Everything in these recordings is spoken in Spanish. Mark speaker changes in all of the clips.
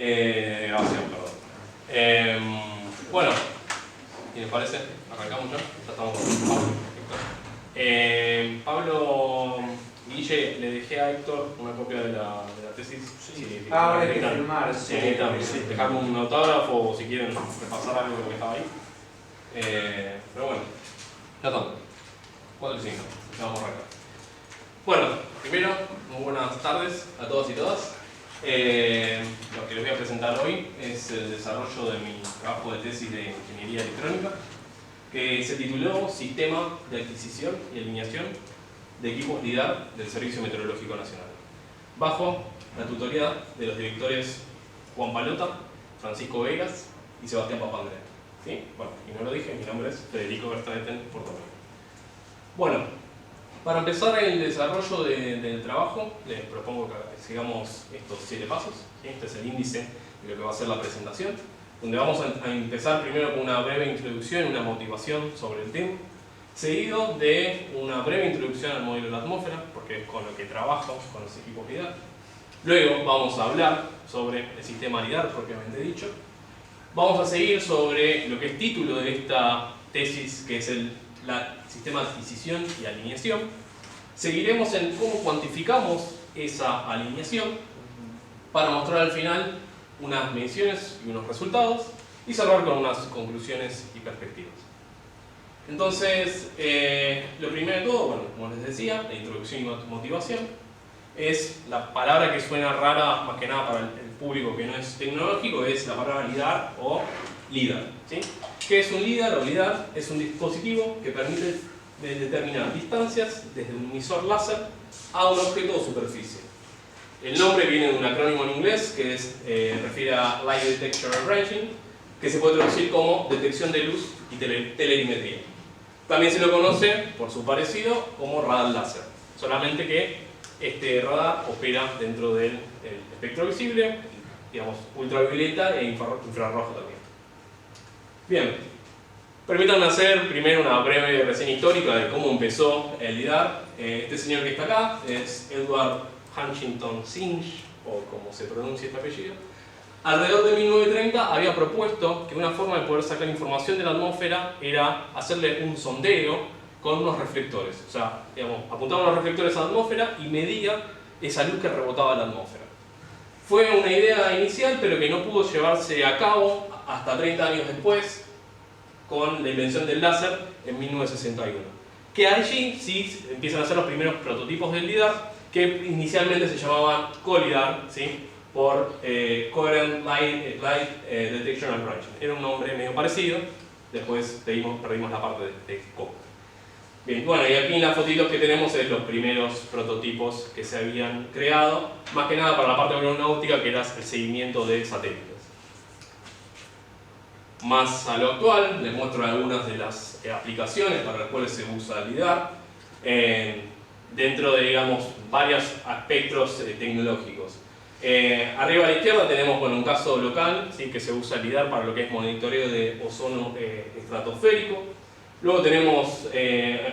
Speaker 1: Grabación, perdón. Bueno, ¿qué les parece? ¿Arrancamos ya? Ya estamos con Pablo. Pablo Guille, le dejé a Héctor una copia de la tesis.
Speaker 2: Sí. Ahora hay que filmar.
Speaker 1: Sí, dejarme un autógrafo o si quieren repasar algo de lo que estaba ahí. Pero bueno, ya tanto. 4 y 5, empezamos a arrancar. Bueno, primero, muy buenas tardes a todos y todas. Lo que les voy a presentar hoy es el desarrollo de mi trabajo de tesis de Ingeniería Electrónica, que se tituló Sistema de Adquisición y Alineación de Equipos LIDAR del Servicio Meteorológico Nacional, bajo la tutoría de los directores Juan Palota, Francisco Vegas y Sebastián Papandrea. ¿Sí? Bueno, y no lo dije, mi nombre es Federico Verstraeten Portomeo. Bueno, para empezar el desarrollo del trabajo, les propongo que sigamos estos 7 pasos. ¿Sí? Este es el índice de lo que va a ser la presentación, donde vamos a empezar primero con una breve introducción, una motivación sobre el tema, seguido de una breve introducción al modelo de la atmósfera, porque es con lo que trabajo con los equipos LIDAR. Luego vamos a hablar sobre el sistema LIDAR propiamente dicho. Vamos a seguir sobre lo que es título de esta tesis, que es el sistema de adquisición y alineación. Seguiremos en cómo cuantificamos esa alineación para mostrar al final unas mediciones y unos resultados y cerrar con unas conclusiones y perspectivas. Entonces, lo primero de todo, bueno, como les decía, la introducción y motivación es la palabra que suena rara más que nada para el público que no es tecnológico, es la palabra LIDAR o LIDAR. ¿Sí? ¿Qué es un LIDAR o LIDAR? Es un dispositivo que permite determinar distancias desde un emisor láser a un objeto o superficie. El nombre viene de un acrónimo en inglés que refiere a Light Detection and Ranging, que se puede traducir como detección de luz y telerimetría. También se lo conoce, por su parecido, como radar láser, solamente que este radar opera dentro del espectro visible, digamos, ultravioleta e infrarrojo también. Bien, permítanme hacer primero una breve reseña histórica de cómo empezó el LIDAR. Este señor que está acá es Edward Huntington Synge, o como se pronuncia este apellido. Alrededor de 1930 había propuesto que una forma de poder sacar información de la atmósfera era hacerle un sondeo con unos reflectores. O sea, digamos, apuntaba unos reflectores a la atmósfera y medía esa luz que rebotaba en la atmósfera. Fue una idea inicial, pero que no pudo llevarse a cabo hasta 30 años después, con la invención del láser en 1961. Que allí sí empiezan a hacer los primeros prototipos del LIDAR, que inicialmente se llamaban CoLIDAR, ¿sí? Por Coherent Light Detection and Ranging. Era un nombre medio parecido, después perdimos la parte de CO. Bien, bueno, y aquí en las fotitos que tenemos es los primeros prototipos que se habían creado, más que nada para la parte aeronáutica, que era el seguimiento de satélites. Más a lo actual, les muestro algunas de las aplicaciones para las cuales se usa el LIDAR, dentro de, digamos, varios aspectos tecnológicos. Arriba a la izquierda tenemos, bueno, un caso local, ¿sí? Que se usa el LIDAR para lo que es monitoreo de ozono estratosférico. Luego tenemos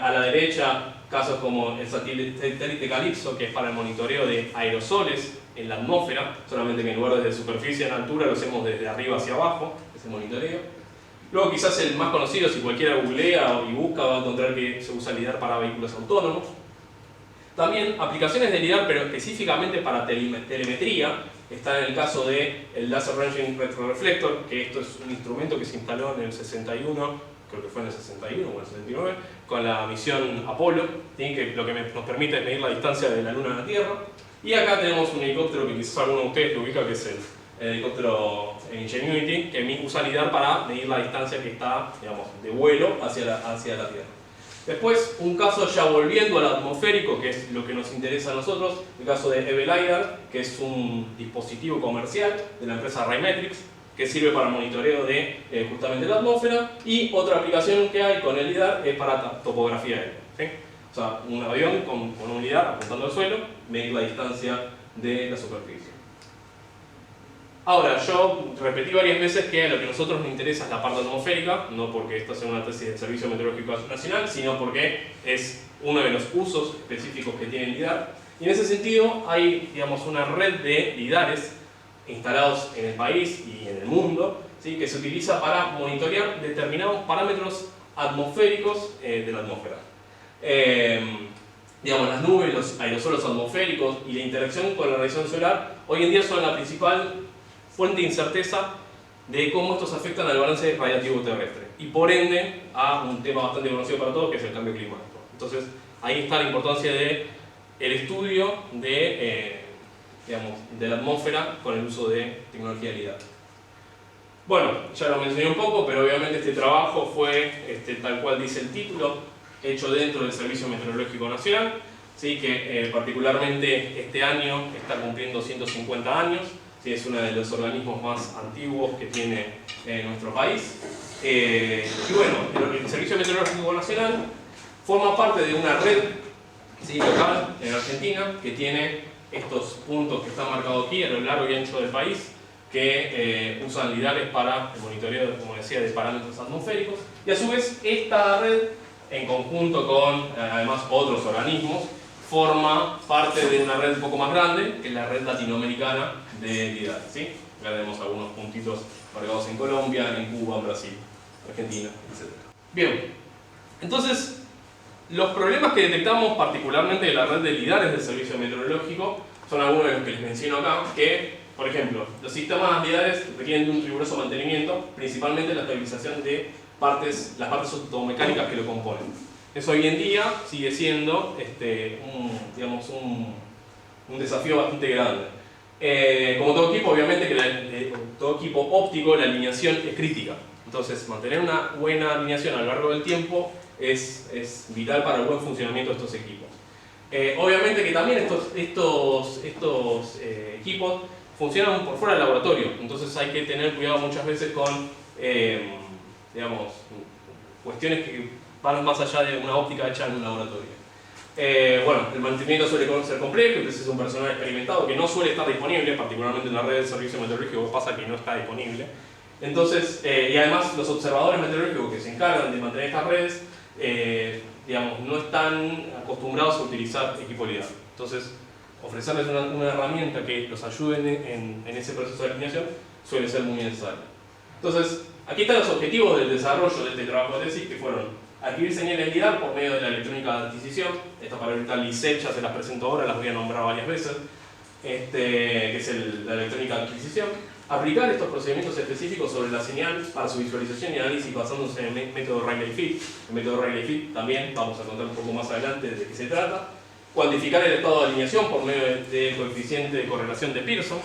Speaker 1: a la derecha casos como el satélite Calypso, que es para el monitoreo de aerosoles en la atmósfera, solamente que en lugar desde superficie en altura lo hacemos desde arriba hacia abajo, ese monitoreo. Luego quizás el más conocido, si cualquiera googlea y busca, va a encontrar que se usa LIDAR para vehículos autónomos. También aplicaciones de LIDAR, pero específicamente para telemetría, está en el caso del Laser Ranging Retroreflector, que esto es un instrumento que se instaló en el 61, creo que fue en el 61 o en el 69, con la misión Apolo, ¿sí? Que lo que nos permite es medir la distancia de la Luna a la Tierra. Y acá tenemos un helicóptero que quizás alguno de ustedes lo ubica, que es el helicóptero Ingenuity, que usa LIDAR para medir la distancia que está, digamos, de vuelo hacia la Tierra. Después, un caso ya volviendo al atmosférico, que es lo que nos interesa a nosotros, el caso de EVE LiDAR, que es un dispositivo comercial de la empresa Raymetrics, que sirve para monitoreo de justamente la atmósfera, y otra aplicación que hay con el LIDAR es para topografía aérea, ¿sí? O sea, un avión con un LIDAR apuntando al suelo, medir la distancia de la superficie. Ahora, yo repetí varias veces que lo que a nosotros nos interesa es la parte atmosférica, no porque esta sea una tesis del Servicio Meteorológico Nacional, sino porque es uno de los usos específicos que tiene el LIDAR. Y en ese sentido hay, digamos, una red de LIDARes instalados en el país y en el mundo, ¿sí? Que se utiliza para monitorear determinados parámetros atmosféricos de la atmósfera. Digamos, las nubes, los aerosolos atmosféricos y la interacción con la radiación solar hoy en día son la principal fuente de incerteza de cómo estos afectan al balance radiativo terrestre y por ende a un tema bastante conocido para todos que es el cambio climático. Entonces ahí está la importancia del estudio de la atmósfera con el uso de tecnología LIDAR. Bueno, ya lo mencioné un poco, pero obviamente este trabajo fue, tal cual dice el título, hecho dentro del Servicio Meteorológico Nacional, ¿sí? Que particularmente este año está cumpliendo 150 años, ¿sí? Es uno de los organismos más antiguos que tiene nuestro país. Y bueno, el Servicio Meteorológico Nacional forma parte de una red, ¿sí? Local en Argentina que tiene estos puntos que están marcados aquí a lo largo y ancho del país, que usan lidares para el monitoreo, como decía, de parámetros atmosféricos, y a su vez esta red, en conjunto con además otros organismos, forma parte de una red un poco más grande, que es la red latinoamericana de lidares, ¿sí? Acá tenemos algunos puntitos marcados en Colombia, en Cuba, en Brasil, Argentina, etc. Bien, entonces los problemas que detectamos particularmente de la red de lidares del servicio meteorológico son algunos de los que les menciono acá, que por ejemplo, los sistemas lidares requieren de un riguroso mantenimiento, principalmente la estabilización de las partes automecánicas que lo componen. Eso hoy en día sigue siendo un desafío bastante grande. Como todo equipo, obviamente, todo equipo óptico, la alineación es crítica. Entonces, mantener una buena alineación a lo largo del tiempo es vital para el buen funcionamiento de estos equipos. Obviamente que también estos equipos funcionan por fuera del laboratorio, entonces hay que tener cuidado muchas veces con cuestiones que van más allá de una óptica hecha en un laboratorio. El mantenimiento suele ser complejo, entonces es un personal experimentado que no suele estar disponible, particularmente en la red del servicio meteorológico pasa que no está disponible. Entonces, y además los observadores meteorológicos que se encargan de mantener estas redes, no están acostumbrados a utilizar equipo LIDAR. Entonces, ofrecerles una herramienta que los ayude en ese proceso de alineación suele ser muy necesario. Entonces, aquí están los objetivos del desarrollo de este trabajo de tesis, que fueron adquirir señales LIDAR por medio de la electrónica de adquisición. Esta palabrita LISET ya se las presento ahora, las voy a nombrar varias veces, que es la electrónica de adquisición. Aplicar estos procedimientos específicos sobre la señal para su visualización y análisis basándose en el método Rayleigh-Fitt. El método Rayleigh-Fitt también vamos a contar un poco más adelante de qué se trata. Cuantificar el estado de alineación por medio del coeficiente de correlación de Pearson.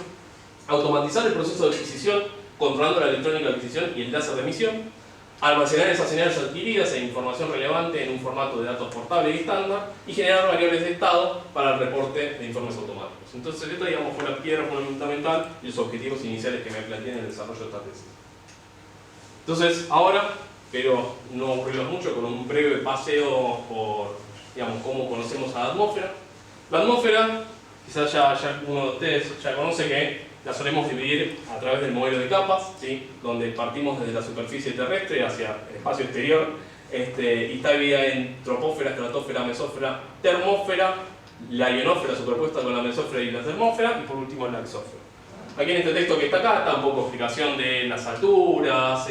Speaker 1: Automatizar el proceso de adquisición controlando la electrónica de adquisición y el láser de emisión. Almacenar esas señales adquiridas e información relevante en un formato de datos portable y estándar y generar variables de estado para el reporte de informes automáticos. Entonces, esta fue la piedra fundamental y los objetivos iniciales que me planteé en el desarrollo de esta tesis. Entonces, ahora, pero no aburrirlos mucho, con un breve paseo por cómo conocemos a la atmósfera. La atmósfera, quizás ya uno de ustedes ya conoce que la solemos dividir a través del modelo de capas, ¿sí? Donde partimos desde la superficie terrestre hacia el espacio exterior, y está dividida en troposfera, estratosfera, mesósfera, termósfera, la ionosfera superpuesta con la mesósfera y la termósfera, y por último la exósfera. Aquí en este texto que está acá está un poco explicación de las alturas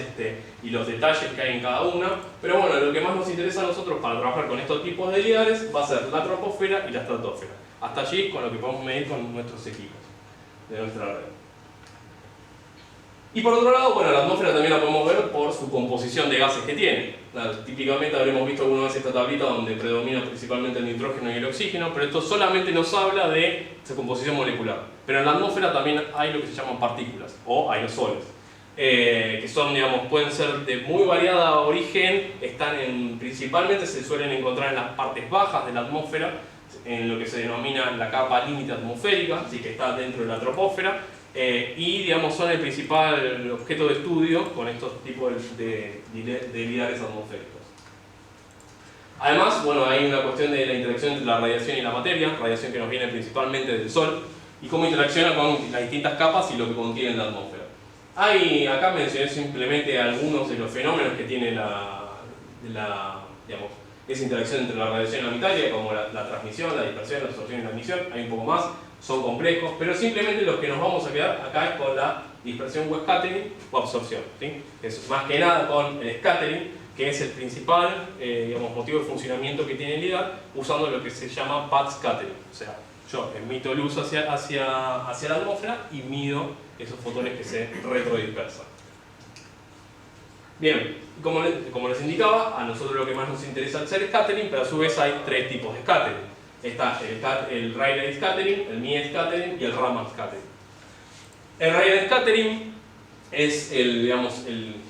Speaker 1: y los detalles que hay en cada una, pero bueno, lo que más nos interesa a nosotros para trabajar con estos tipos de lidares va a ser la troposfera y la estratosfera. Hasta allí con lo que podemos medir con nuestros equipos de nuestra red. Y por otro lado, la atmósfera también la podemos ver por su composición de gases que tiene. Típicamente habremos visto alguna vez esta tablita donde predomina principalmente el nitrógeno y el oxígeno, pero esto solamente nos habla de su composición molecular. Pero en la atmósfera también hay lo que se llaman partículas o aerosoles, que son, pueden ser de muy variada origen, principalmente se suelen encontrar en las partes bajas de la atmósfera, en lo que se denomina la capa límite atmosférica, así que está dentro de la troposfera, y son el principal objeto de estudio con estos tipos de lidares atmosféricos. Además, hay una cuestión de la interacción entre la radiación y la materia, radiación que nos viene principalmente del Sol, y cómo interacciona con las distintas capas y lo que contiene la atmósfera. Acá mencioné simplemente algunos de los fenómenos que tiene esa interacción entre la radiación y la mitad, como la transmisión, la dispersión, la absorción y la emisión, hay un poco más, son complejos, pero simplemente los que nos vamos a quedar acá es con la dispersión o scattering o absorción, ¿sí? Es más que nada con el scattering, que es el principal digamos, motivo de funcionamiento que tiene el LIDAR, usando lo que se llama backscattering. O sea, yo emito luz hacia la atmósfera y mido esos fotones que se retrodispersan. Bien, como les indicaba, a nosotros lo que más nos interesa es el scattering, pero a su vez hay tres tipos de scattering. Está el Rayleigh scattering, el Mie scattering y el Raman scattering. El Rayleigh scattering es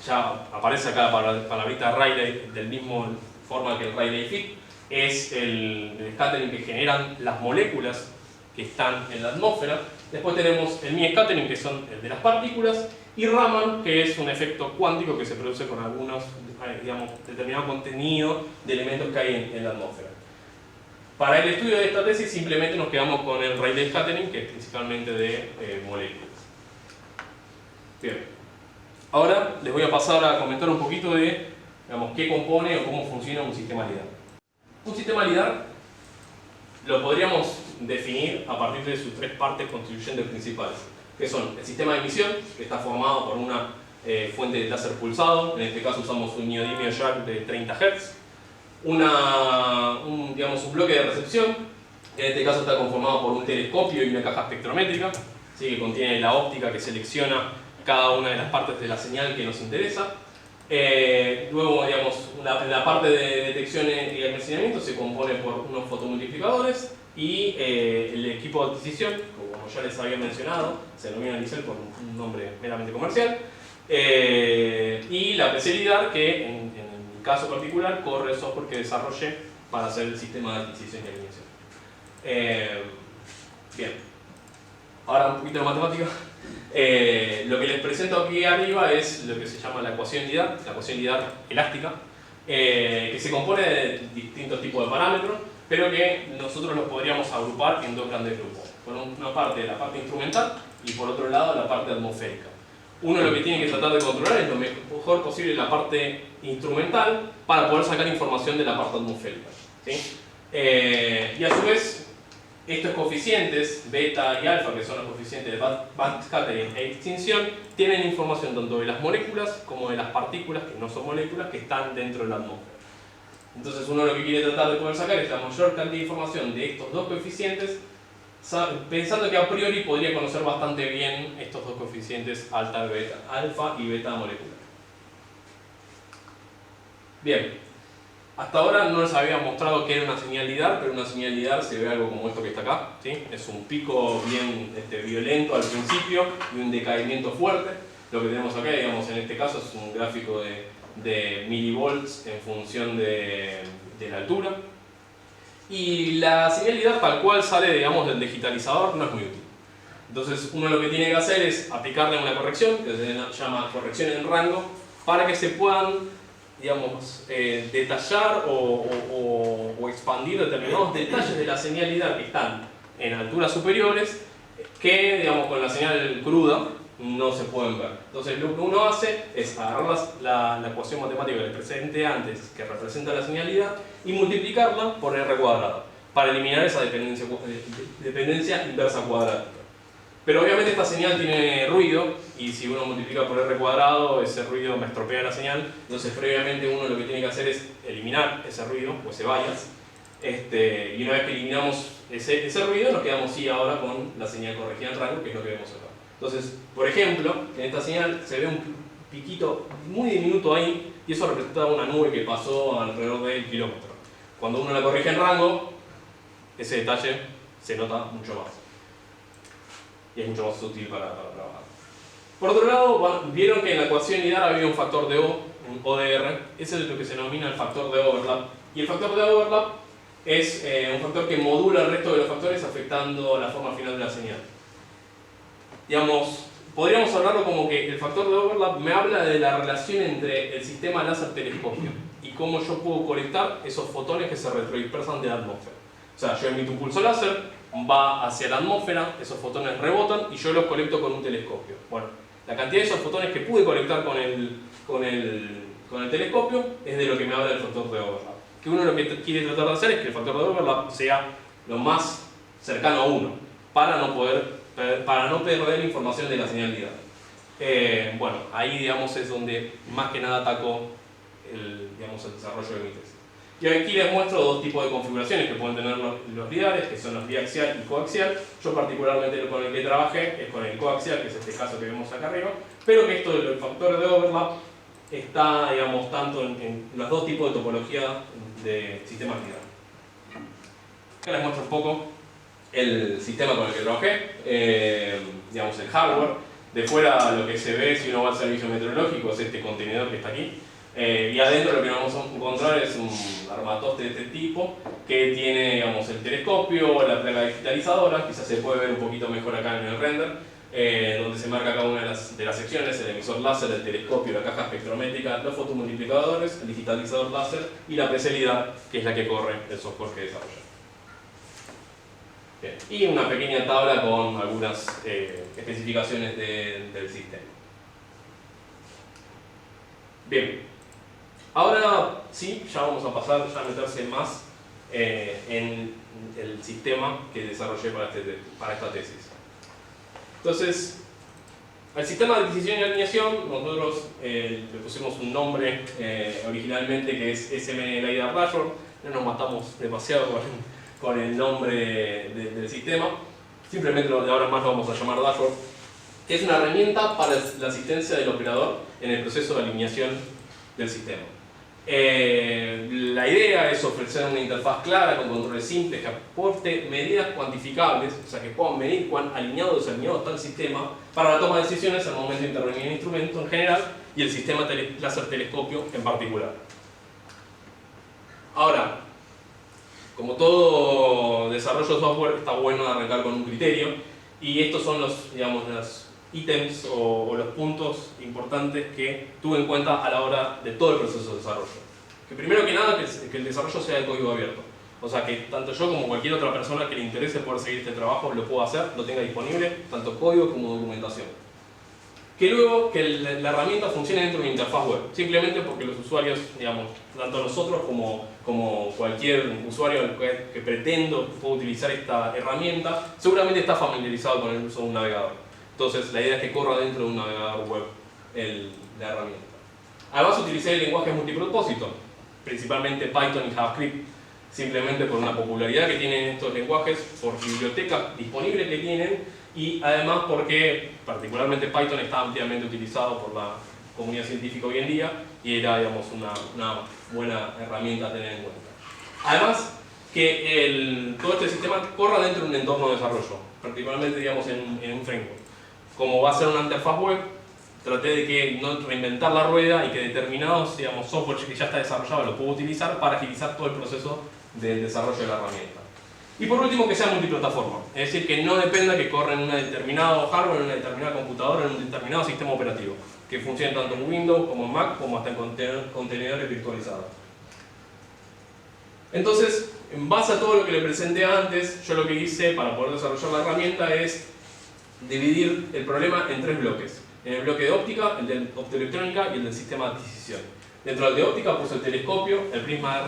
Speaker 1: ya aparece acá la palabrita Rayleigh del mismo forma que el Rayleigh Fick, es el scattering que generan las moléculas que están en la atmósfera. Después tenemos el Mie scattering, que son el de las partículas, y Raman, que es un efecto cuántico que se produce con algunos determinado contenido de elementos que hay en la atmósfera. Para el estudio de esta tesis simplemente nos quedamos con el Rayleigh scattering, que es principalmente de moléculas. Bien. Ahora les voy a pasar a comentar un poquito de qué compone o cómo funciona un sistema LIDAR. Un sistema LIDAR lo podríamos definir a partir de sus tres partes constituyentes principales, que son el sistema de emisión, que está formado por una fuente de láser pulsado, en este caso usamos un neodymium jack de 30 Hz, un bloque de recepción, que en este caso está conformado por un telescopio y una caja espectrométrica, ¿sí? Que contiene la óptica que selecciona cada una de las partes de la señal que nos interesa. Luego, la parte de detección y almacenamiento se compone por unos fotomultiplicadores y el equipo de adquisición, como ya les había mencionado, se denomina LISEL por un nombre meramente comercial, y la PC LIDAR, que en el caso particular corre el software que desarrollé para hacer el sistema de adquisición y alineación. Bien, ahora un poquito de matemática. Lo que les presento aquí arriba es lo que se llama la ecuación LIDAR elástica, que se compone de distintos tipos de parámetros, pero que nosotros los podríamos agrupar en dos grandes grupos. Por una parte, la parte instrumental, y por otro lado, la parte atmosférica. Uno lo que tiene que tratar de controlar es lo mejor posible la parte instrumental para poder sacar información de la parte atmosférica, ¿sí? Y a su vez, estos coeficientes, beta y alfa, que son los coeficientes de backscattering e extinción, tienen información tanto de las moléculas como de las partículas, que no son moléculas, que están dentro de la atmósfera. Entonces uno lo que quiere tratar de poder sacar es la mayor cantidad de información de estos dos coeficientes, pensando que a priori podría conocer bastante bien estos dos coeficientes alfa y beta molecular. Bien, hasta ahora no les había mostrado que era una señal LIDAR, pero una señal LIDAR se ve algo como esto que está acá, ¿sí? Es un pico bien violento al principio y un decaimiento fuerte. Lo que tenemos acá, en este caso, es un gráfico de milivolts en función de la altura. Y la señal LIDAR tal cual sale del digitalizador no es muy útil. Entonces uno lo que tiene que hacer es aplicarle una corrección, que se llama corrección en rango, para que se puedan detallar o expandir determinados detalles de la señal LIDAR que están en alturas superiores, que con la señal cruda no se pueden ver. Entonces lo que uno hace es agarrar la ecuación matemática que les presenté antes, que representa la señal LIDAR, y multiplicarla por R cuadrado, para eliminar esa dependencia inversa cuadrática. Pero obviamente esta señal tiene ruido, y si uno multiplica por R cuadrado, ese ruido me estropea la señal. Entonces previamente uno lo que tiene que hacer es eliminar ese ruido, o ese bias, y una vez que eliminamos ese ruido, nos quedamos ahora con la señal corregida en rango, que es lo que vemos acá. Entonces, por ejemplo, en esta señal se ve un piquito muy diminuto ahí, y eso representa una nube que pasó alrededor del kilómetro. Cuando uno la corrige en rango, ese detalle se nota mucho más. Y es mucho más útil para trabajar. Por otro lado, vieron que en la ecuación LIDAR había un factor de O, un ODR. Ese es lo que se denomina el factor de overlap. Y el factor de overlap es un factor que modula el resto de los factores, afectando la forma final de la señal. Podríamos hablarlo como que el factor de overlap me habla de la relación entre el sistema láser-telescopio y cómo yo puedo colectar esos fotones que se retrodispersan de la atmósfera. O sea, yo emito un pulso láser, va hacia la atmósfera, esos fotones rebotan y yo los colecto con un telescopio. Bueno, la cantidad de esos fotones que pude colectar con el telescopio es de lo que me habla el factor de overlap, que uno lo que quiere tratar de hacer es que el factor de overlap sea lo más cercano a 1, para no perder información de la señal de datos. Bueno, ahí digamos es donde más que nada ataco el desarrollo de mi tesis. Y aquí les muestro dos tipos de configuraciones que pueden tener los LIDARes, que son los biaxial y coaxial. Yo particularmente con el que trabajé es con el coaxial, que es este caso que vemos acá arriba, pero que esto del factor de overlap está, digamos, tanto en los dos tipos de topología de sistemas LIDAR. Acá les muestro un poco el sistema con el que trabajé, digamos el hardware. De fuera lo que se ve si uno va al servicio meteorológico es este contenedor que está aquí. Y adentro lo que vamos a encontrar es un armatoste de este tipo que tiene, digamos, el telescopio, la placa digitalizadora, quizás se puede ver un poquito mejor acá en el render, donde se marca cada una de las secciones: el emisor láser, el telescopio, la caja espectrométrica, los fotomultiplicadores, el digitalizador láser y la PCLIDAR, que es la que corre el software que desarrolla. Bien. Y una pequeña tabla con algunas especificaciones del sistema. Bien. Ahora sí, ya vamos a pasar a meterse más en el sistema que desarrollé para esta tesis. Entonces, al sistema de adquisición y alineación nosotros le pusimos un nombre originalmente que es SMN LiDAR Dashboard. No nos matamos demasiado con el nombre del sistema. Simplemente de ahora en más lo vamos a llamar Dashboard, que es una herramienta para la asistencia del operador en el proceso de alineación del sistema. La idea es ofrecer una interfaz clara con controles simples que aporte medidas cuantificables, o sea que puedan medir cuán alineado o desalineado está el sistema para la toma de decisiones al momento de intervenir en el instrumento en general y el sistema láser telescopio en particular. Ahora, como todo desarrollo de software, está bueno arrancar con un criterio, y estos son los ítems o los puntos importantes que tuve en cuenta a la hora de todo el proceso de desarrollo. Que primero que nada, que el desarrollo sea de código abierto. O sea, que tanto yo como cualquier otra persona que le interese poder seguir este trabajo lo pueda hacer, lo tenga disponible, tanto código como documentación. Que luego que la herramienta funcione dentro de una interfaz web, simplemente porque los usuarios, digamos, tanto nosotros como cualquier usuario que pretendo pueda utilizar esta herramienta, seguramente está familiarizado con el uso de un navegador. Entonces la idea es que corra dentro de un navegador web la herramienta. Además utilicé lenguajes multipropósito, principalmente Python y JavaScript, simplemente por una popularidad que tienen estos lenguajes, por bibliotecas disponibles que tienen, y además porque particularmente Python está ampliamente utilizado por la comunidad científica hoy en día y era, digamos, una buena herramienta a tener en cuenta. Además que todo este sistema corra dentro de un entorno de desarrollo, particularmente, digamos, en un framework. Como va a ser una interfaz web, traté de que no reinventar la rueda y que determinados, digamos, software que ya está desarrollado lo puedo utilizar para agilizar todo el proceso del desarrollo de la herramienta. Y por último, que sea multiplataforma, es decir, que no dependa que corra en un determinado hardware, en una determinada computadora, en un determinado sistema operativo, que funcione tanto en Windows como en Mac, como hasta en contenedores virtualizados. Entonces, en base a todo lo que le presenté antes, yo lo que hice para poder desarrollar la herramienta es dividir el problema en tres bloques. En el bloque de óptica, el de optoelectrónica y el del sistema de adquisición. Dentro del de óptica puse el telescopio, el prisma de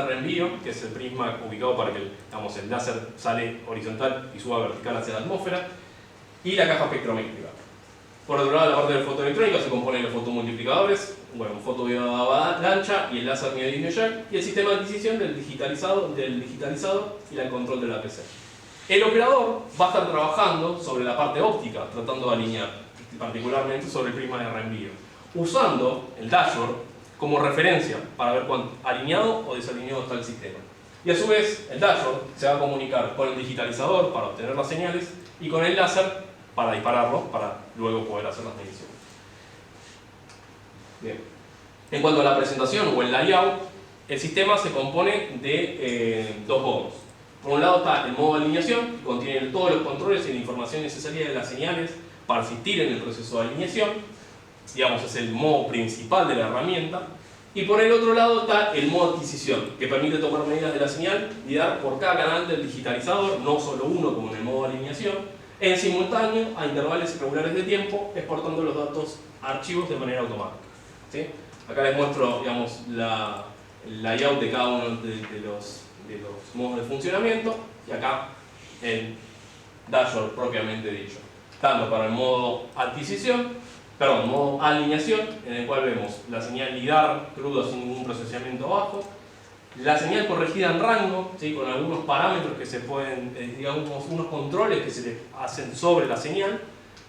Speaker 1: reenvío, que es el prisma ubicado para que el láser sale horizontal y suba vertical hacia la atmósfera, y la caja espectrométrica. Por otro lado, la parte del fotoelectrónica se compone de los fotomultiplicadores, un fotodiode lancha y el láser neodymium jack, y el sistema de adquisición del digitalizador y el control de la PC. El operador va a estar trabajando sobre la parte óptica, tratando de alinear, particularmente sobre el prisma de reenvío, usando el dashboard como referencia para ver cuán alineado o desalineado está el sistema. Y a su vez, el dashboard se va a comunicar con el digitalizador para obtener las señales y con el láser para dispararlo, para luego poder hacer las mediciones. Bien. En cuanto a la presentación o el layout, el sistema se compone de dos modos. Por un lado está el modo de alineación, que contiene todos los controles y la información necesaria de las señales para asistir en el proceso de alineación. Digamos, es el modo principal de la herramienta. Y por el otro lado está el modo de adquisición, que permite tomar medidas de la señal y dar por cada canal del digitalizador, no solo uno como en el modo de alineación, en simultáneo a intervalos irregulares de tiempo, exportando los datos a archivos de manera automática. ¿Sí? Acá les muestro, digamos, el layout de cada uno de los modos de funcionamiento, y acá el dashboard propiamente dicho, tanto para el modo modo alineación, en el cual vemos la señal LIDAR cruda sin ningún procesamiento bajo, la señal corregida en rango, ¿sí? Con algunos parámetros que se pueden, digamos, unos controles que se le hacen sobre la señal,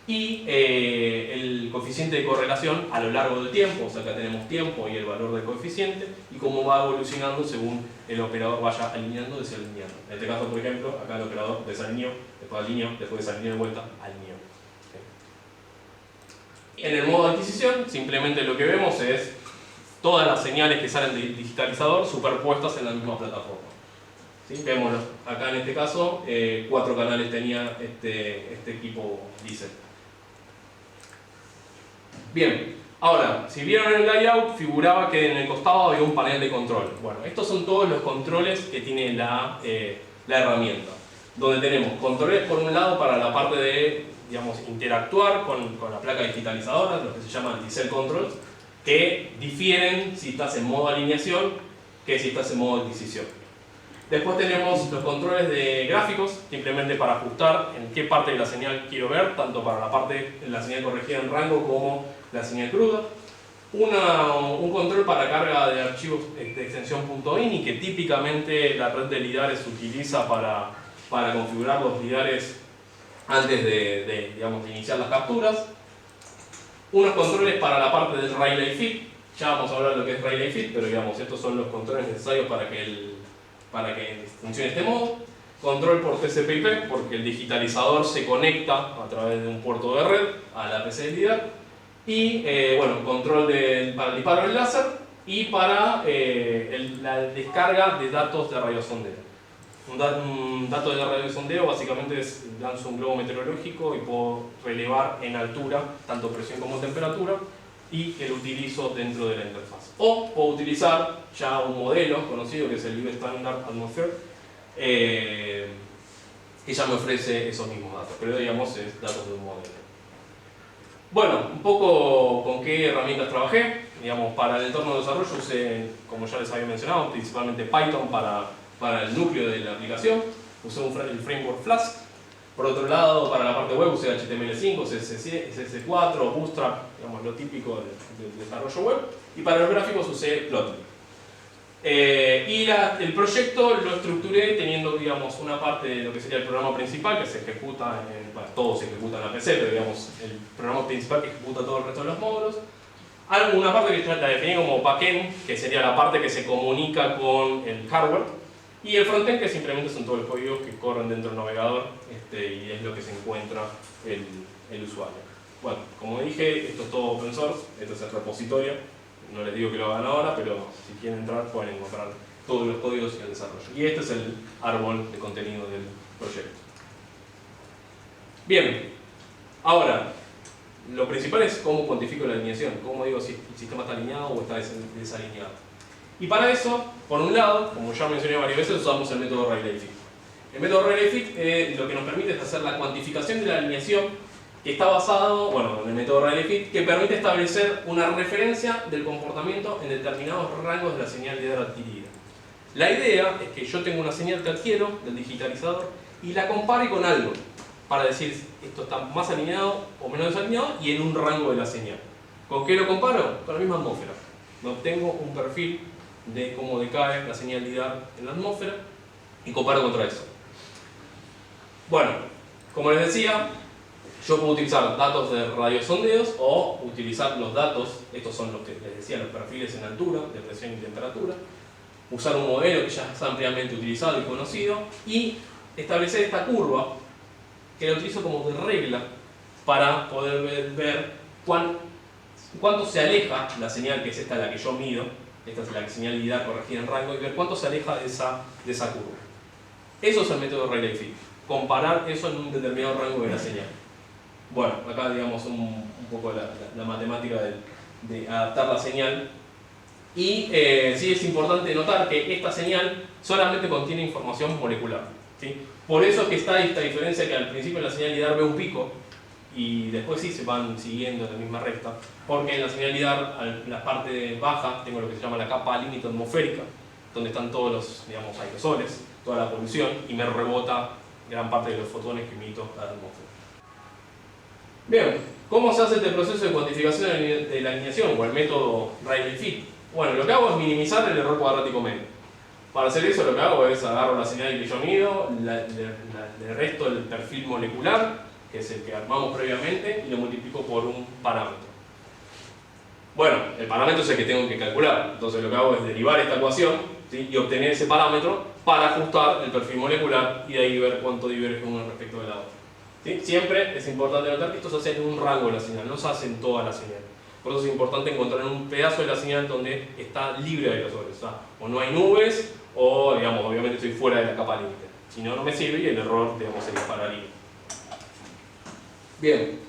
Speaker 1: y el coeficiente de correlación a lo largo del tiempo, o sea, acá tenemos tiempo y el valor del coeficiente, y cómo va evolucionando según el operador vaya alineando, desalineando. En este caso, por ejemplo, acá el operador desalineó, después alineó, después desalineó de vuelta, alineó. En el modo de adquisición, simplemente lo que vemos es todas las señales que salen del digitalizador superpuestas en la misma plataforma. ¿Sí? Vemos acá en este caso 4 canales tenía este equipo Diesel. Bien, ahora, si vieron el layout, figuraba que en el costado había un panel de control. Bueno, estos son todos los controles que tiene la herramienta. Donde tenemos controles por un lado para la parte de, digamos, interactuar con la placa digitalizadora, lo que se llaman Diesel Controls, que difieren si estás en modo alineación que si estás en modo adquisición. Después tenemos los controles de gráficos, simplemente para ajustar en qué parte de la señal quiero ver, tanto para la parte de la señal corregida en rango como la señal cruda. Un control para carga de archivos de extensión .ini, que típicamente la red de LIDARes utiliza para configurar los LIDARes antes de iniciar las capturas. Unos controles para la parte del Relay Fit, ya vamos a hablar de lo que es Relay Fit, pero digamos, estos son los controles necesarios para que funcione este modo. Control por TCP/IP, porque el digitalizador se conecta a través de un puerto de red a la PC de LIDAR. Y bueno, control para el disparo del láser y para la descarga de datos de radiosondeo. Un dato de radiosondeo básicamente es: lanzo un globo meteorológico y puedo relevar en altura tanto presión como temperatura, y que lo utilizo dentro de la interfaz. O puedo utilizar ya un modelo conocido que es el US Standard Atmosphere, que ya me ofrece esos mismos datos, pero digamos es datos de un modelo. Bueno, un poco con qué herramientas trabajé. Digamos, para el entorno de desarrollo usé, como ya les había mencionado, principalmente Python para el núcleo de la aplicación. Usé el framework Flask. Por otro lado, para la parte web usé HTML5, CSS4, Bootstrap, digamos, lo típico del desarrollo web. Y para los gráficos usé Plotly. El proyecto lo estructuré teniendo, digamos, una parte de lo que sería el programa principal, que se ejecuta todo se ejecuta en la PC, pero digamos, el programa principal que ejecuta todo el resto de los módulos. Una parte que la definí como backend, que sería la parte que se comunica con el hardware. Y el frontend, que simplemente son todos los códigos que corren dentro del navegador, y es lo que se encuentra el usuario. Bueno, como dije, esto es todo open source, esto es el repositorio. No les digo que lo hagan ahora, pero si quieren entrar pueden encontrar todos los códigos y el desarrollo. Y este es el árbol de contenido del proyecto. Bien, ahora, lo principal es cómo cuantifico la alineación, cómo digo si el sistema está alineado o está desalineado. Y para eso, por un lado, como ya mencioné varias veces, usamos el método Relay Fit. El método Relay Fit lo que nos permite es hacer la cuantificación de la alineación, que está basado, en el método Relay Fit, que permite establecer una referencia del comportamiento en determinados rangos de la señal LIDAR adquirida. La idea es que yo tengo una señal que adquiero del digitalizador y la compare con algo, para decir esto está más alineado o menos desalineado y en un rango de la señal. ¿Con qué lo comparo? Con la misma atmósfera. Obtengo un perfil de cómo decae la señal LIDAR en la atmósfera y comparo contra eso. Bueno, como les decía, yo puedo utilizar datos de radiosondeos o utilizar los datos, estos son los que les decía, los perfiles en altura, de presión y temperatura, usar un modelo que ya es ampliamente utilizado y conocido y establecer esta curva que la utilizo como de regla para poder ver cuánto se aleja la señal, que es esta la que yo mido, esta es la señal LIDAR corregida en rango, y ver cuánto se aleja de esa curva. Eso es el método Relay Fit, comparar eso en un determinado rango de la señal. Bueno, acá digamos un poco la matemática de adaptar la señal. Y sí es importante notar que esta señal solamente contiene información molecular, ¿sí? Por eso es que está esta diferencia, que al principio la señal LIDAR ve un pico y después sí se van siguiendo en la misma recta, porque en la señal LIDAR, en la parte baja, tengo lo que se llama la capa límite atmosférica, donde están todos los, digamos, aerosoles, toda la polución, y me rebota gran parte de los fotones que emito a la atmósfera. Bien, ¿cómo se hace este proceso de cuantificación de la alineación o el método Rayleigh-Fit? Bueno, lo que hago es minimizar el error cuadrático medio. Para hacer eso lo que hago es agarro la señal que yo mido, le resto el perfil molecular, que es el que armamos previamente, y lo multiplico por un parámetro. Bueno, el parámetro es el que tengo que calcular, entonces lo que hago es derivar esta ecuación, ¿sí? Y obtener ese parámetro para ajustar el perfil molecular y de ahí ver cuánto diverge uno respecto de la otra. ¿Sí? Siempre es importante notar que esto se hace en un rango de la señal, no se hace en toda la señal. Por eso es importante encontrar un pedazo de la señal donde está libre de aerosoles, o no hay nubes, o digamos, obviamente estoy fuera de la capa límite. Si no, no me sirve y el error, digamos, se dispararía. Bien,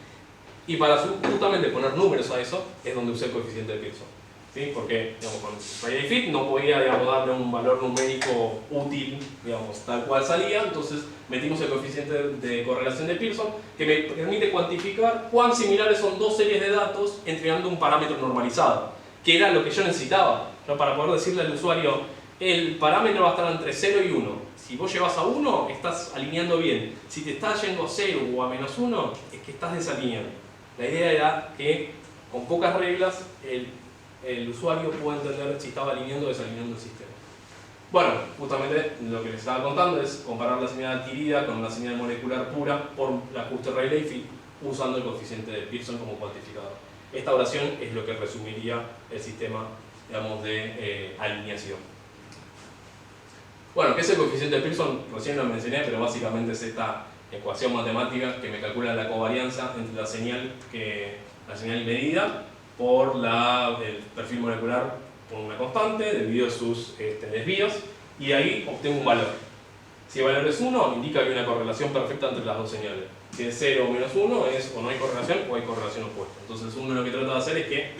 Speaker 1: y para justamente poner números a eso es donde usé el coeficiente de Pearson, ¿sí? Porque, digamos, con Rayleigh-Fit no podía, digamos, darle un valor numérico útil, digamos, tal cual salía, entonces metimos el coeficiente de correlación de Pearson que me permite cuantificar cuán similares son dos series de datos entregando un parámetro normalizado, que era lo que yo necesitaba, ¿no? Para poder decirle al usuario, el parámetro va a estar entre 0 y 1. Si vos llevas a 1, estás alineando bien. Si te estás yendo a 0 o a menos 1, es que estás desalineando. La idea era que con pocas reglas el usuario pueda entender si estaba alineando o desalineando el sistema. Bueno, justamente lo que les estaba contando es comparar la señal adquirida con la señal molecular pura por el ajuste Rayleigh-Fit usando el coeficiente de Pearson como cuantificador. Esta oración es lo que resumiría el sistema, digamos, de alineación. Bueno, ¿qué es el coeficiente de Pearson? Recién lo mencioné, pero básicamente es esta ecuación matemática que me calcula la covarianza entre la señal medida por el perfil molecular por una constante debido a sus desvíos, y de ahí obtengo un valor. Si el valor es 1, indica que hay una correlación perfecta entre las dos señales. Si es 0 o menos 1, es o no hay correlación o hay correlación opuesta. Entonces uno lo que trata de hacer es que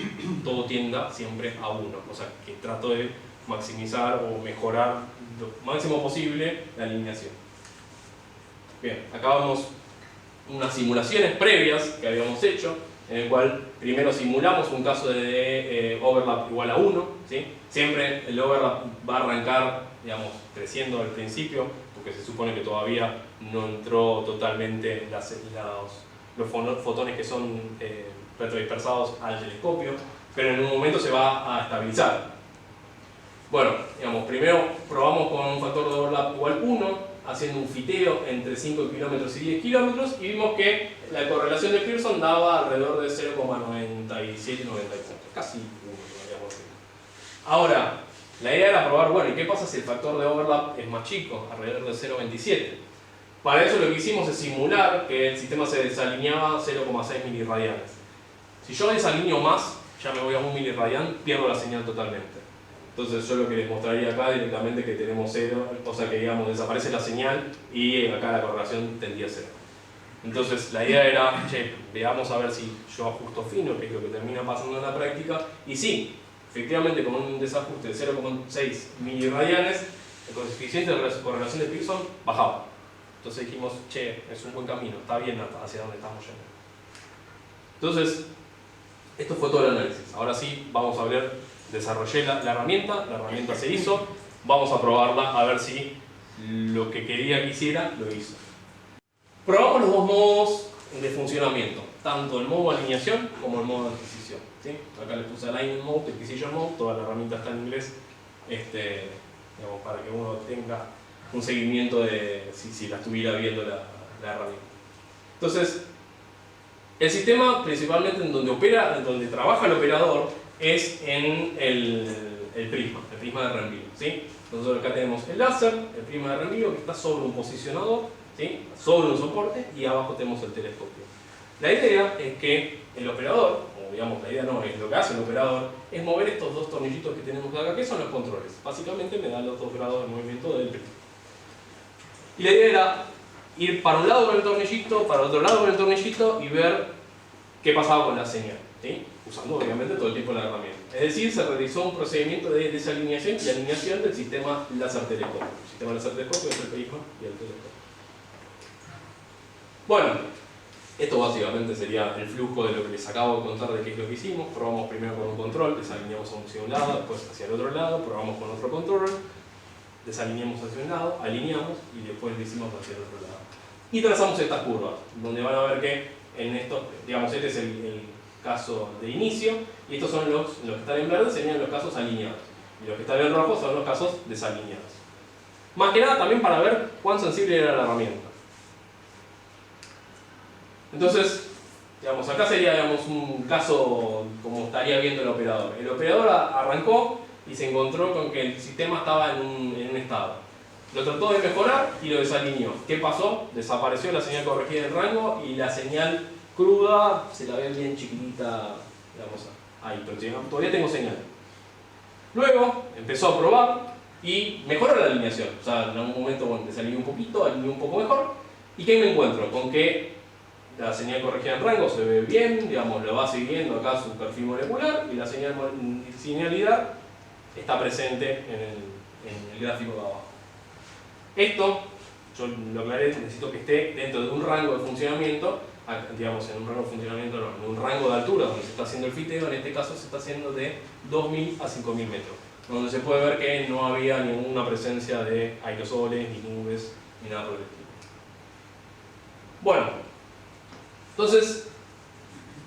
Speaker 1: todo tienda siempre a 1, o sea, que trato de maximizar o mejorar lo máximo posible la alineación. Bien, acá vemos unas simulaciones previas que habíamos hecho, en el cual primero simulamos un caso de overlap igual a 1, ¿sí? Siempre el overlap va a arrancar, digamos, creciendo al principio, porque se supone que todavía no entró totalmente los fotones que son retrodispersados al telescopio, pero en un momento se va a estabilizar. Bueno, digamos, primero probamos con un factor de overlap igual 1, haciendo un fiteo entre 5 kilómetros y 10 kilómetros, y vimos que la correlación de Pearson daba alrededor de 0,97-94, casi 1, podríamos decir. Ahora, la idea era probar, bueno, ¿y qué pasa si el factor de overlap es más chico, alrededor de 0,27? Para eso lo que hicimos es simular que el sistema se desalineaba 0,6 miliradianes. Si yo desalineo más, ya me voy a 1 miliradian, pierdo la señal totalmente. Entonces yo lo que les mostraría acá directamente que tenemos 0, o sea que digamos desaparece la señal y acá la correlación tendría a 0. Entonces la idea era, che, veamos a ver si yo ajusto fino, que es lo que termina pasando en la práctica, y sí, efectivamente con un desajuste de 0,6 miliradianes, el coeficiente de correlación de Pearson bajaba. Entonces dijimos, che, es un buen camino, está bien hacia donde estamos yendo. Entonces, esto fue todo el análisis. Ahora sí, vamos a ver. Desarrollé la herramienta se hizo, vamos a probarla a ver si lo que quería que hiciera lo hizo. Probamos los dos modos de funcionamiento, tanto el modo de alineación como el modo de adquisición, ¿sí? Acá les puse Alignment Mode, Acquisition Mode, toda la herramienta está en inglés, digamos, para que uno tenga un seguimiento de si la estuviera viendo la herramienta. Entonces, el sistema principalmente en donde trabaja el operador es en el prisma de reenvío, ¿sí? Nosotros acá tenemos el láser, el prisma de reenvío que está sobre un posicionador, ¿sí? Sobre un soporte, y abajo tenemos el telescopio. La idea es que el operador, o digamos la idea no, es lo que hace el operador, es mover estos dos tornillitos que tenemos acá, que son los controles. Básicamente me dan los 2 grados de movimiento del prisma. Y la idea era ir para un lado con el tornillito, para el otro lado con el tornillito y ver qué pasaba con la señal, ¿sí? Usando obviamente todo el tiempo la herramienta. Es decir, se realizó un procedimiento de desalineación y alineación del sistema láser-telescopio. El sistema láser-telescopio es el prisma y el telescopio. Bueno, Esto básicamente sería el flujo de lo que les acabo de contar de qué es lo que hicimos. Probamos primero con un control, desalineamos hacia un lado, después hacia el otro lado, probamos con otro control, desalineamos hacia un lado, alineamos y después lo hicimos hacia el otro lado. Y trazamos estas curvas, donde van a ver que en esto, digamos, este es el caso de inicio, y estos son los que están en verde serían los casos alineados, y los que están en rojo son los casos desalineados. Más que nada también para ver cuán sensible era la herramienta. Entonces, digamos, acá sería, digamos, un caso como estaría viendo el operador. El operador arrancó y se encontró con que el sistema estaba en un estado. Lo trató de mejorar y lo desalineó. ¿Qué pasó? Desapareció la señal corregida del rango y la señal cruda se la ve bien chiquitita, digamos, ahí, pero todavía tengo señal. Luego empezó a probar y mejoró la alineación. O sea, en algún momento, bueno, desalineó un poquito, alineó un poco mejor. ¿Y qué me encuentro? Con que la señal corregida en rango se ve bien, digamos, lo va siguiendo acá su perfil molecular y la señalidad está presente en el gráfico de abajo. Esto, yo lo aclaré, necesito que esté dentro de un rango de funcionamiento, digamos, en un rango de funcionamiento no, en un rango de altura donde se está haciendo el fiteo, en este caso se está haciendo de 2000 a 5000 metros, donde se puede ver que no había ninguna presencia de aerosoles, ni nubes, ni nada por el estilo. Bueno. Entonces,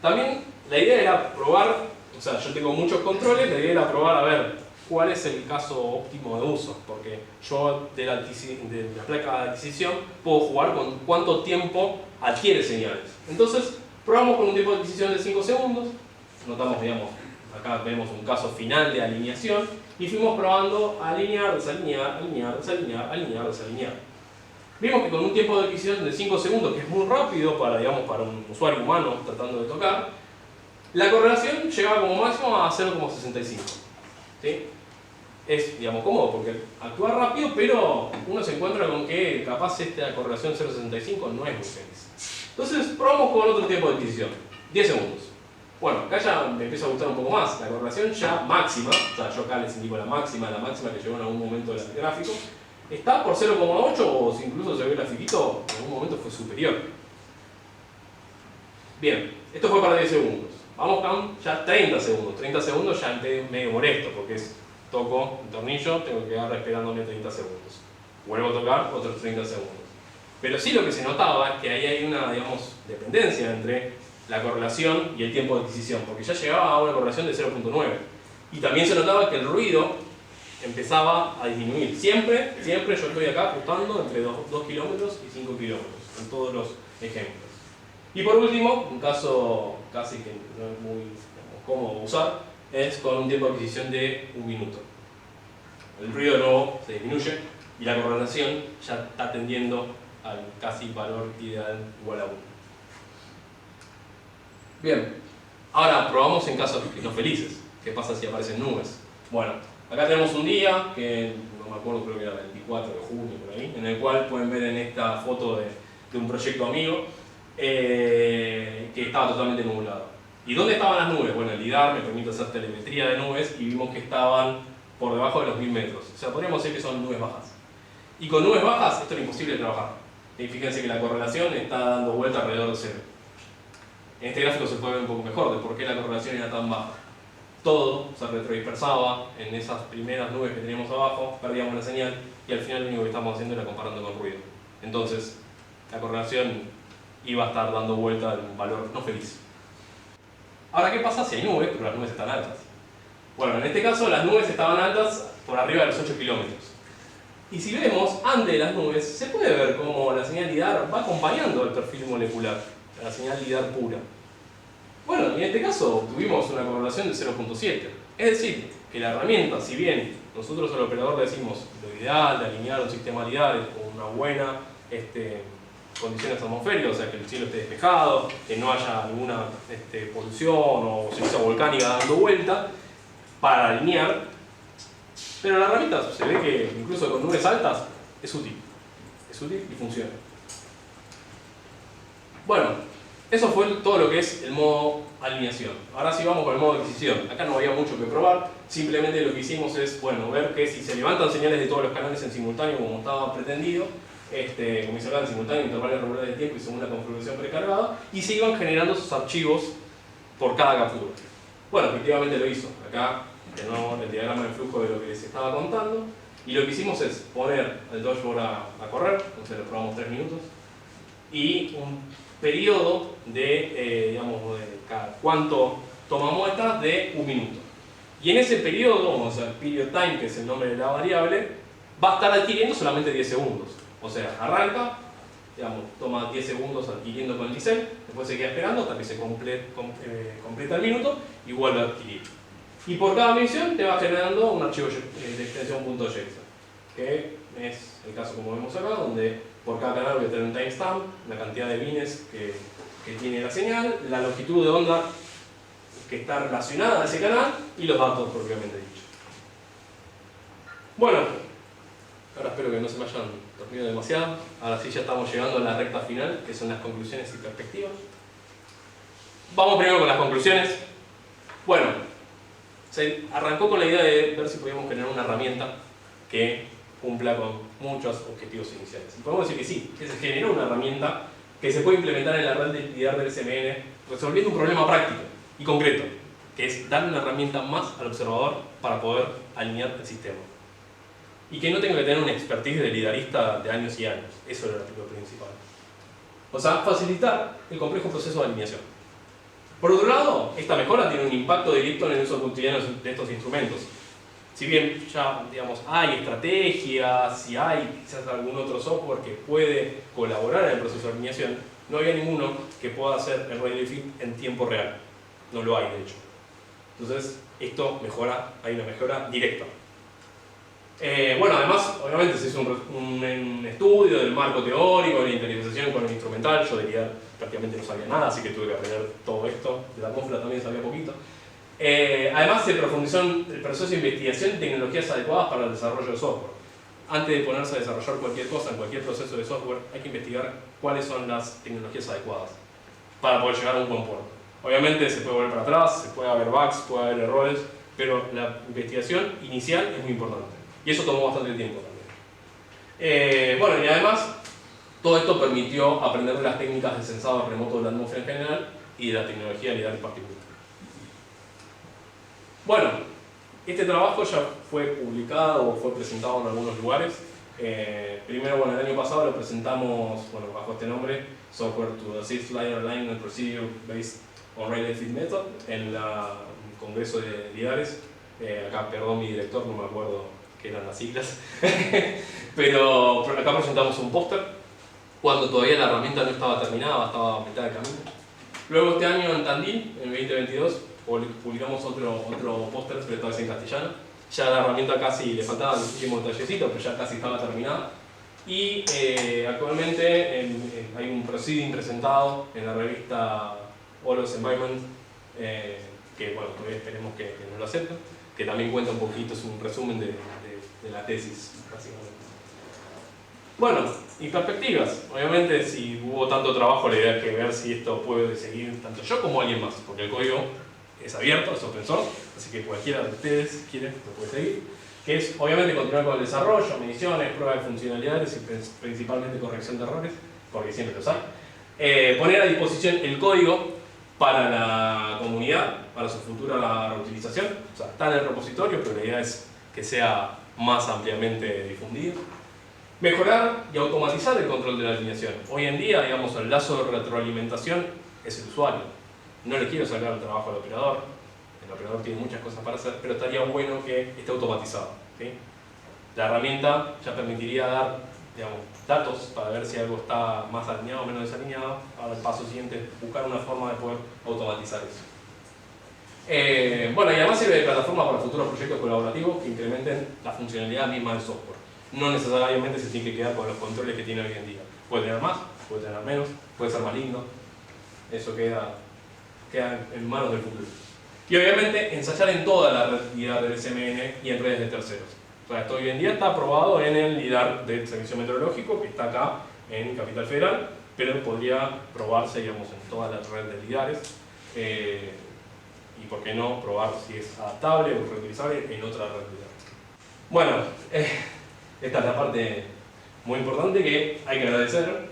Speaker 1: también la idea era probar, o sea, yo tengo muchos controles, la idea era probar a ver cuál es el caso óptimo de uso, porque yo de la placa de adquisición puedo jugar con cuánto tiempo adquiere señales. Entonces, probamos con un tiempo de adquisición de 5 segundos, notamos, digamos, acá vemos un caso final de alineación, y fuimos probando alinear, desalinear, alinear, desalinear, alinear, desalinear. Vimos que con un tiempo de adquisición de 5 segundos, que es muy rápido para, digamos, para un usuario humano tratando de tocar, la correlación llegaba como máximo a 0,65. ¿Sí? Es, digamos, cómodo porque actúa rápido, pero uno se encuentra con que capaz esta correlación 0,65 no es muy feliz. Entonces probamos con otro tiempo de adquisición, 10 segundos. Bueno, acá ya me empieza a gustar un poco más, la correlación ya máxima, o sea, yo acá les indico la máxima que llegó en algún momento del gráfico, está por 0,8 o si incluso se ve el grafiquito, en algún momento fue superior. Bien, esto fue para 10 segundos. Vamos con ya 30 segundos. 30 segundos ya medio molesto porque toco el tornillo, tengo que quedar esperándome 30 segundos. Vuelvo a tocar otros 30 segundos. Pero sí lo que se notaba es que ahí hay una, digamos, dependencia entre la correlación y el tiempo de adquisición, porque ya llegaba a una correlación de 0,9. Y también se notaba que el ruido empezaba a disminuir. Siempre yo estoy acá ajustando entre 2 kilómetros y 5 kilómetros en todos los ejemplos. Y por último, un caso casi que no es muy, digamos, cómodo usar, es con un tiempo de adquisición de 1 minuto. El ruido de nuevo se disminuye y la correlación ya está tendiendo al casi valor ideal igual a 1. Bien, ahora probamos en casos no felices. ¿Qué pasa si aparecen nubes? Bueno, acá tenemos un día, que no me acuerdo, creo que era el 24 de junio, por ahí, en el cual pueden ver en esta foto de un proyecto amigo que estaba totalmente nublado. ¿Y dónde estaban las nubes? Bueno, el LIDAR me permite hacer telemetría de nubes y vimos que estaban por debajo de los 1000 metros. O sea, podríamos decir que son nubes bajas. Y con nubes bajas esto era imposible de trabajar. Y fíjense que la correlación está dando vuelta alrededor de 0. En este gráfico se puede ver un poco mejor de por qué la correlación era tan baja. Todo se retrodispersaba en esas primeras nubes que teníamos abajo, perdíamos la señal y al final lo único que estamos haciendo era comparando con ruido. Entonces, la correlación iba a estar dando vuelta en un valor no feliz. Ahora, ¿qué pasa si hay nubes, pero las nubes están altas? Bueno, en este caso las nubes estaban altas por arriba de los 8 kilómetros. Y si vemos antes de las nubes, se puede ver cómo la señal LIDAR va acompañando el perfil molecular, la señal LIDAR pura. Bueno, y en este caso obtuvimos una correlación de 0,7. Es decir, que la herramienta, si bien nosotros al operador le decimos lo ideal de alinear un sistema LIDAR con una buena condiciones atmosféricas, o sea que el cielo esté despejado, que no haya ninguna polución o ceniza volcánica dando vuelta para alinear, pero la herramienta se ve que incluso con nubes altas es útil y funciona. Bueno, eso fue todo lo que es el modo alineación. Ahora sí vamos con el modo adquisición. Acá no había mucho que probar, simplemente lo que hicimos es, bueno, ver que si se levantan señales de todos los canales en simultáneo como estaba pretendido, como dice acá, en simultáneo, intervalos regulares de tiempo y según la configuración precargada, y se iban generando sus archivos por cada captura. Bueno, efectivamente lo hizo. Acá tenemos el diagrama de flujo de lo que les estaba contando, y lo que hicimos es poner el dashboard a correr, entonces lo probamos 3 minutos, y un periodo de, digamos, de cada cuánto toma muestras de 1 minuto. Y en ese periodo, vamos a usar period time, que es el nombre de la variable, va a estar adquiriendo solamente 10 segundos. O sea, arranca, digamos, toma 10 segundos adquiriendo con el diseño, después se queda esperando hasta que se completa el minuto y vuelve a adquirir. Y por cada mención te va generando un archivo de extensión .json, que es el caso como vemos acá, donde por cada canal voy a tener un timestamp, la cantidad de bits que tiene la señal, la longitud de onda que está relacionada a ese canal y los datos propiamente dichos. Bueno, ahora espero que no se me hayan dormido demasiado. Ahora sí ya estamos llegando a la recta final, que son las conclusiones y perspectivas. Vamos primero con las conclusiones. Bueno, se arrancó con la idea de ver si podíamos generar una herramienta que cumpla con muchos objetivos iniciales. Y podemos decir que sí, que se generó una herramienta que se puede implementar en la red de LIDAR del SMN, resolviendo un problema práctico y concreto, que es darle una herramienta más al observador para poder alinear el sistema. Y que no tenga que tener una expertise de lidarista de años y años. Eso era lo principal. O sea, facilitar el complejo proceso de alineación. Por otro lado, esta mejora tiene un impacto directo en el uso cotidiano de estos instrumentos. Si bien ya, digamos, hay estrategias, si hay quizás algún otro software que puede colaborar en el proceso de alineación, no había ninguno que pueda hacer el radio fit en tiempo real. No lo hay, de hecho. Entonces, esto mejora, hay una mejora directa. Bueno, además, obviamente se hizo un estudio del marco teórico, de la interiorización con el instrumental. Yo de LIDAR prácticamente no sabía nada, así que tuve que aprender todo esto. De la atmósfera también sabía poquito. Además, se profundizó en el proceso de investigación y tecnologías adecuadas para el desarrollo de software. Antes de ponerse a desarrollar cualquier cosa en cualquier proceso de software, hay que investigar cuáles son las tecnologías adecuadas para poder llegar a un buen puerto. Obviamente se puede volver para atrás, se puede haber bugs, puede haber errores, pero la investigación inicial es muy importante. Y eso tomó bastante tiempo también. Bueno, y además, todo esto permitió aprender de las técnicas de sensado remoto de la atmósfera en general y de la tecnología LIDAR en particular. Bueno, este trabajo ya fue publicado o fue presentado en algunos lugares. Primero, bueno, el año pasado lo presentamos, bueno, bajo este nombre, Software to Assist LIDAR Alignment Procedure Based on Rayleigh Fit Method, en el Congreso de LIDARes. Acá, perdón, mi director, no me acuerdo qué eran las siglas. pero acá presentamos un póster, cuando todavía la herramienta no estaba terminada, estaba a mitad de camino. Luego este año en Tandil, en 2022, publicamos otro póster, pero esta vez en castellano. Ya la herramienta casi le faltaba muchísimos detallecitos, pero ya casi estaba terminada. Y actualmente hay un proceeding presentado en la revista Olos Environment, que bueno, todavía esperemos que nos lo acepten, que también cuenta un poquito, es un resumen de la tesis, básicamente. Bueno, y perspectivas. Obviamente, si hubo tanto trabajo, la idea es que ver si esto puede seguir tanto yo como alguien más, porque el código es abierto, es open source, así que cualquiera de ustedes, si quieren, lo puede seguir. Que es, obviamente, continuar con el desarrollo, mediciones, pruebas de funcionalidades y principalmente corrección de errores, porque siempre los hay. Poner a disposición el código para la comunidad, para su futura reutilización. O sea, está en el repositorio, pero la idea es que sea más ampliamente difundido. Mejorar y automatizar el control de la alineación. Hoy en día, digamos, el lazo de retroalimentación es el usuario. No le quiero sacar el trabajo al operador. El operador tiene muchas cosas para hacer, pero estaría bueno que esté automatizado, ¿sí? La herramienta ya permitiría dar, digamos, datos para ver si algo está más alineado o menos desalineado. Ahora el paso siguiente es buscar una forma de poder automatizar eso. Bueno, y además sirve de plataforma para futuros proyectos colaborativos que incrementen la funcionalidad misma del software. No necesariamente se tiene que quedar con los controles que tiene hoy en día. Puede tener más, puede tener menos, puede ser más lindo. Eso queda en manos del futuro. Y obviamente ensayar en toda la red LIDAR del SMN y en redes de terceros. O sea, esto hoy en día está aprobado en el LIDAR del Servicio Meteorológico, que está acá en Capital Federal, pero podría probarse, digamos, en toda la red de LIDARes. Y por qué no probar si es adaptable o reutilizable en otra red LIDAR. Bueno, esta es la parte muy importante que hay que agradecer,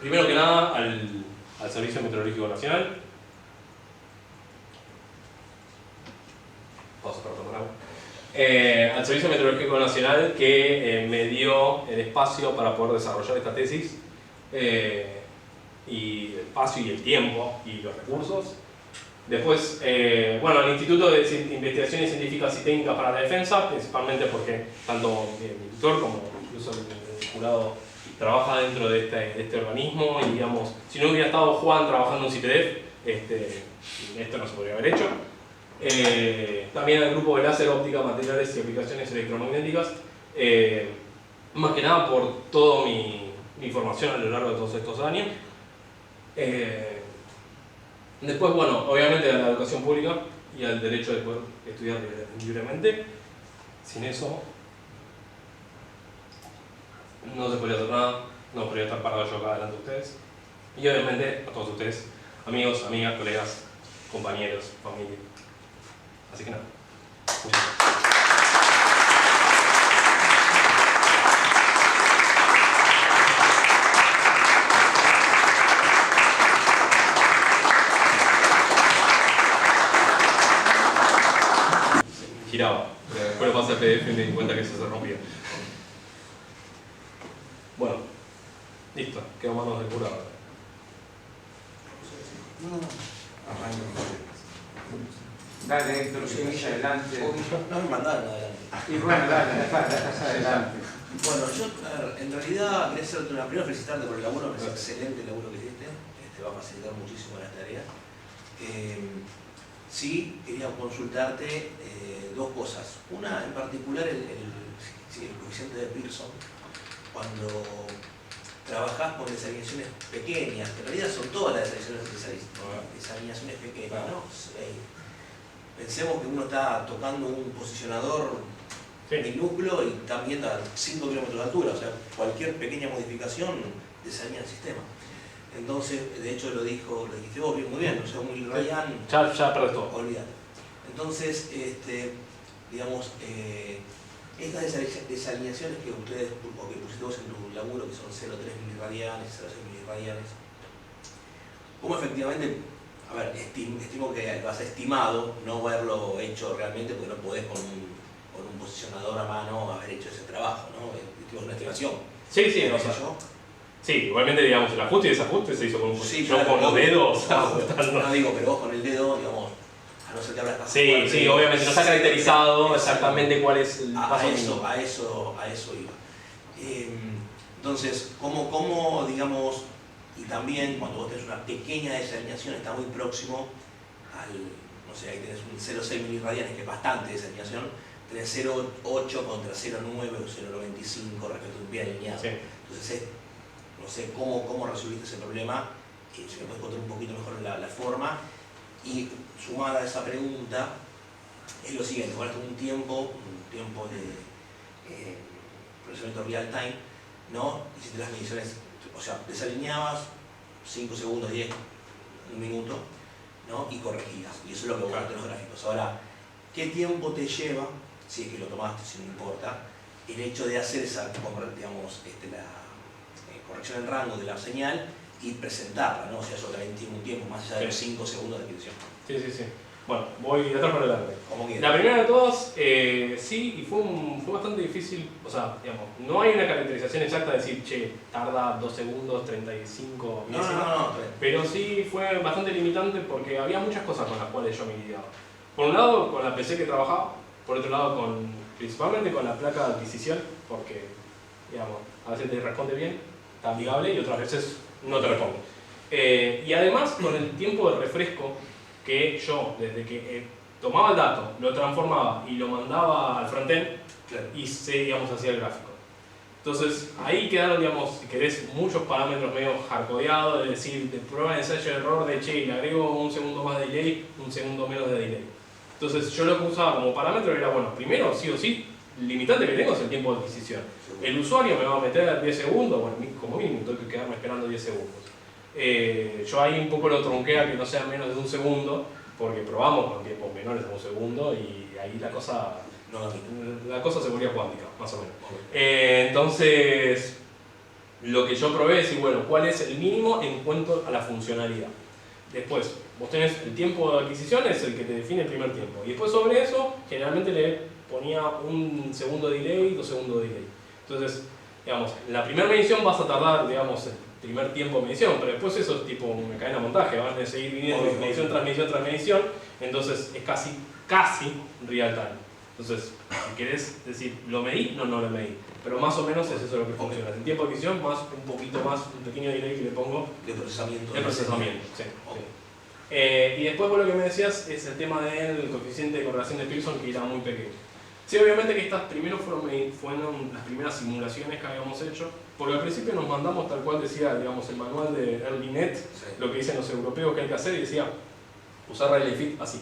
Speaker 1: primero que nada, al Servicio Meteorológico Nacional. Pausa para tomar agua. Al Servicio Meteorológico Nacional que me dio el espacio para poder desarrollar esta tesis, y el espacio y el tiempo y los recursos. Después, bueno, el Instituto de Investigaciones Científicas y Técnicas para la Defensa, principalmente porque tanto mi tutor como incluso el jurado trabaja dentro de este organismo, y digamos, si no hubiera estado Juan trabajando en CITEDEF, esto no se podría haber hecho. También al grupo de láser, óptica, materiales y aplicaciones electromagnéticas, más que nada por toda mi formación a lo largo de todos estos años. Después, bueno, obviamente a la educación pública y al derecho de poder estudiar libremente. Sin eso no se podría hacer nada, no podría estar parado yo acá delante de ustedes. Y obviamente a todos ustedes, amigos, amigas, colegas, compañeros, familia. Así que nada, muchas gracias. Giraba, pero después lo pasé al PDF y me di cuenta que eso se rompía. Bueno, listo, quedó en manos del jurado.
Speaker 2: Dale, Héctor, seguís adelante.
Speaker 3: No me mandaron adelante.
Speaker 2: Y bueno, dale, ya estás adelante.
Speaker 3: Bueno, yo en realidad quería hacerte una primera felicitarte por el laburo, me parece excelente el laburo que hiciste, va a facilitar muchísimo las tareas. Sí, quería consultarte dos cosas. Una en particular, el coeficiente de Pearson. Cuando trabajás con desalineaciones pequeñas, que en realidad son todas las desalineaciones pequeñas, ¿no? Pensemos que uno está tocando un posicionador minúsculo y está viendo a 5 kilómetros de altura, o sea, cualquier pequeña modificación desalinea el sistema. Entonces, de hecho lo dijiste vos muy bien, o sea, un milirradian.
Speaker 1: Ya perdés todo.
Speaker 3: Olvídate. Entonces, digamos, estas desalineaciones que ustedes, o que pusiste vos en tu laburo, que son 0,3 milirradianes, 0,6 milirradianes, ¿cómo efectivamente, a ver, estimo que lo has estimado, no haberlo hecho realmente, porque no podés con un posicionador a mano haber hecho ese trabajo, ¿no? Es una estimación.
Speaker 1: Sí, o sea, sí, igualmente, digamos, el ajuste y desajuste se hizo con un
Speaker 3: claro,
Speaker 1: con los dedos.
Speaker 3: No digo, pero vos con el dedo, digamos, a no ser que hablas más.
Speaker 1: Sí, obviamente no está caracterizado exactamente cuál es el paso mínimo.
Speaker 3: A eso iba. Entonces, ¿cómo, digamos, y también cuando vos tenés una pequeña desalineación, está muy próximo al, no sé, ahí tenés un 0,6 milirradianes, que es bastante desalineación, tenés 0,8 contra 0,9 o 0,95 respecto a un bien alineado.
Speaker 1: Sí.
Speaker 3: Entonces, no sé cómo resolviste ese problema, si me puedes contar un poquito mejor la forma. Y sumada a esa pregunta, es lo siguiente: guardaste un tiempo de procesamiento real time, ¿no? Hiciste las mediciones, o sea, desalineabas 5 segundos, 10, un minuto, ¿no? Y corregías. Y eso es lo que vos ves en los gráficos. Ahora, ¿qué tiempo te lleva, si es que lo tomaste, si no importa, el hecho de hacer esa, digamos, la corrección en rango de la señal y presentarla, ¿no? O sea, eso también tiene un tiempo más allá de los 5 segundos de adquisición.
Speaker 1: Sí. Bueno, voy de atrás para adelante.
Speaker 3: Como quieras.
Speaker 1: La primera de todas, sí, y fue bastante difícil, o sea, digamos, no hay una caracterización exacta de decir, che, tarda 2 segundos, 35 milésimas.
Speaker 3: No.
Speaker 1: Pero sí fue bastante limitante porque había muchas cosas con las cuales yo me lidiaba. Por un lado, con la PC que trabajaba, por otro lado, principalmente con la placa de adquisición, porque, digamos, a veces te responde bien, está amigable, y otras veces no te responde. Y además, con el tiempo de refresco, que yo, desde que tomaba el dato, lo transformaba y lo mandaba al frontend, y digamos, hacía el gráfico. Entonces, ahí quedaron, digamos, si querés, muchos parámetros medio hardcodeados, de decir, de prueba de ensayo de error, de che, le agrego un segundo más de delay, un segundo menos de delay. Entonces, yo lo que usaba como parámetro era, bueno, primero, sí o sí, el limitante que tengo es el tiempo de adquisición. El usuario me va a meter 10 segundos, bueno, como mínimo tengo que quedarme esperando 10 segundos. Yo ahí un poco lo tronqué a que no sea menos de un segundo, porque probamos con tiempos menores de un segundo y ahí la cosa
Speaker 3: No, Gami.
Speaker 1: La cosa se volvía cuántica, más o menos. Entonces, lo que yo probé es decir, bueno, ¿cuál es el mínimo en cuanto a la funcionalidad? Después, vos tenés el tiempo de adquisición, es el que te define el primer tiempo. Y después sobre eso, generalmente le ponía un segundo de delay, 2 segundos de delay. Entonces, digamos, en la primera medición vas a tardar, digamos, el primer tiempo de medición, pero después eso es tipo una cadena de montaje, van a seguir viniendo medición tras medición tras medición, entonces es casi real time. Entonces, si querés decir, ¿lo medí? No, no lo medí. Pero más o menos es eso lo que funciona. El tiempo de adquisición más un poquito más, un pequeño delay que le pongo
Speaker 3: De procesamiento.
Speaker 1: de procesamiento. Sí, sí. Y después vos lo que me decías es el tema del coeficiente de correlación de Pearson, que era muy pequeño. Sí, obviamente que estas primero fueron las primeras simulaciones que habíamos hecho, porque al principio nos mandamos tal cual decía, digamos, el manual de EarlyNet,
Speaker 3: Sí.
Speaker 1: lo que dicen los europeos que hay que hacer, y decía, usar Rayleigh Fit así.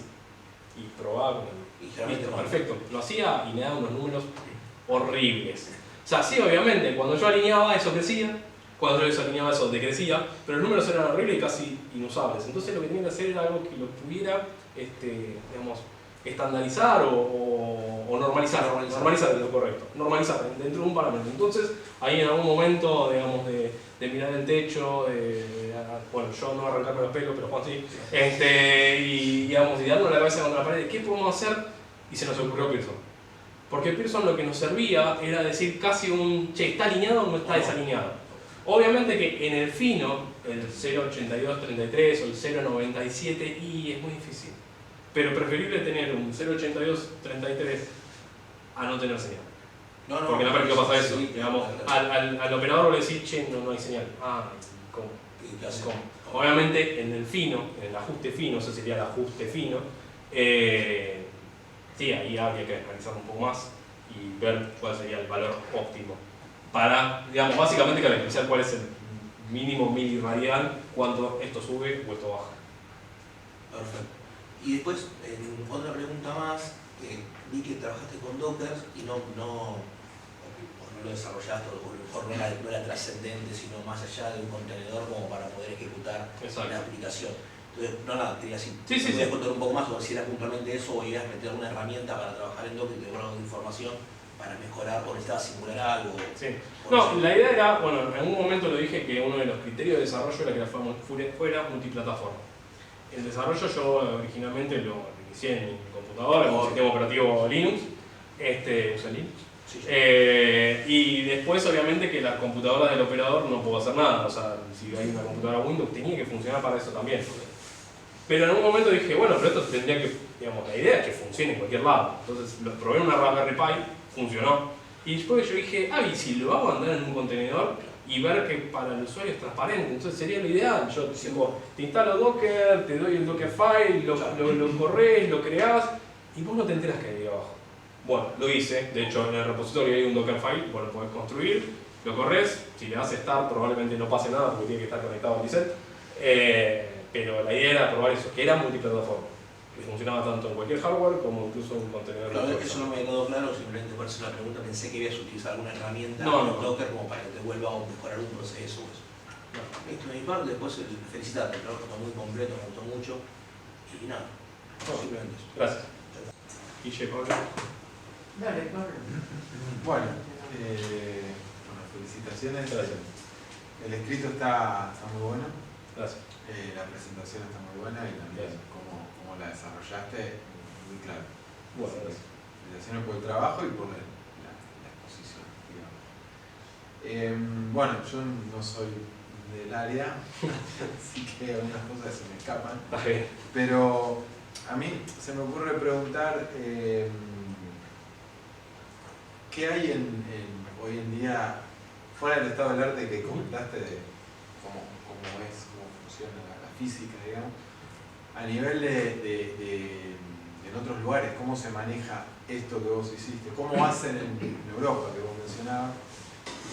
Speaker 1: Y probaba con
Speaker 3: Y
Speaker 1: el...
Speaker 3: generalmente
Speaker 1: Listo,
Speaker 3: no.
Speaker 1: perfecto. Lo hacía y me daba unos números horribles. O sea, sí, obviamente, cuando yo alineaba eso crecía, cuando yo desalineaba eso decrecía, pero los números eran horribles y casi inusables. Entonces lo que tenía que hacer era algo que lo pudiera, digamos, estandarizar o normalizar. Normalizar es lo correcto. Normalizar dentro de un parámetro. Entonces, ahí en algún momento, digamos, de mirar el techo, bueno, yo no arrancarme los pelos, pero Juan sí, y digamos, y darnos la cabeza contra la pared, ¿qué podemos hacer? Y se nos ocurrió Pearson. Porque Pearson lo que nos servía era decir casi un, che, ¿está alineado o no está desalineado? Obviamente que en el fino, el 0.8233 o el 0.97, y es muy difícil. Pero preferible tener un 0.8233 a no tener señal.
Speaker 3: No, no.
Speaker 1: Porque en la práctica pasa eso,
Speaker 3: Sí,
Speaker 1: digamos,
Speaker 3: claro.
Speaker 1: al operador le decís, che, no hay señal. Ah, ¿cómo?
Speaker 3: ¿Qué hace?
Speaker 1: ¿Cómo? Obviamente en el fino, en el ajuste fino, eso sería el ajuste fino, sí, ahí habría que analizar un poco más y ver cuál sería el valor óptimo. Para, digamos, básicamente caracterizar cuál es el mínimo miliradial, cuando esto sube o esto baja.
Speaker 3: Perfecto. Y después, otra pregunta más, vi que trabajaste con Docker y no lo desarrollaste, o no era trascendente, sino más allá de un contenedor como para poder ejecutar la aplicación. Entonces, nada, quería decir,
Speaker 1: sí, sí,
Speaker 3: ¿podías contar un poco más o si era puntualmente eso o ibas a meter alguna herramienta para trabajar en Docker y te dio algo de información para mejorar o necesitabas simular algo?
Speaker 1: Sí. No, la idea era, bueno, en algún momento lo dije que uno de los criterios de desarrollo era que fuera multiplataforma. El desarrollo yo originalmente lo inicié en mi computadora, en un sistema operativo Linux, usa Linux.
Speaker 3: Sí.
Speaker 1: Y después obviamente que las computadoras del operador no puedo hacer nada, o sea, si hay una computadora Windows tenía que funcionar para eso también. Pero en algún momento dije, bueno, pero esto tendría que, digamos, la idea es que funcione en cualquier lado. Entonces lo probé en una Raspberry Pi, funcionó. Y después yo dije, y si lo hago andar en un contenedor y ver que para el usuario es transparente, entonces sería lo ideal. Yo te instalo Docker, te doy el Dockerfile, lo corres, lo creás y vos no te enteras que hay ahí abajo. Bueno, lo hice, de hecho en el repositorio hay un Dockerfile, vos lo podés construir, lo corres, si le das start probablemente no pase nada porque tiene que estar conectado al reset. Pero la idea era probar eso, que era multiplataforma, que funcionaba tanto en cualquier hardware como incluso en un contenedor.
Speaker 3: La verdad es que eso no me quedó claro, simplemente por eso la pregunta, pensé que ibas a utilizar alguna herramienta
Speaker 1: No.
Speaker 3: Docker como para que te vuelva a mejorar un proceso. Esto de mi parte, después felicitarte, el trabajo está muy completo, me gustó mucho y nada, simplemente eso.
Speaker 1: Gracias. Guille, Pablo.
Speaker 2: Dale, Pablo.
Speaker 4: Bueno, felicitaciones.
Speaker 1: Gracias.
Speaker 4: El escrito está muy bueno.
Speaker 1: Gracias.
Speaker 4: La presentación está muy buena y también cómo la desarrollaste, muy claro.
Speaker 1: Bueno, gracias.
Speaker 4: Felicitaciones por el trabajo y por la exposición, digamos. Bueno, yo no soy del área, así que algunas cosas se me escapan.
Speaker 1: Está bien.
Speaker 4: Pero a mí se me ocurre preguntar ¿qué hay hoy en día, fuera del estado del arte que comentaste de cómo funciona la física, digamos, a nivel en otros lugares, cómo se maneja esto que vos hiciste, cómo hacen en Europa, que vos mencionabas,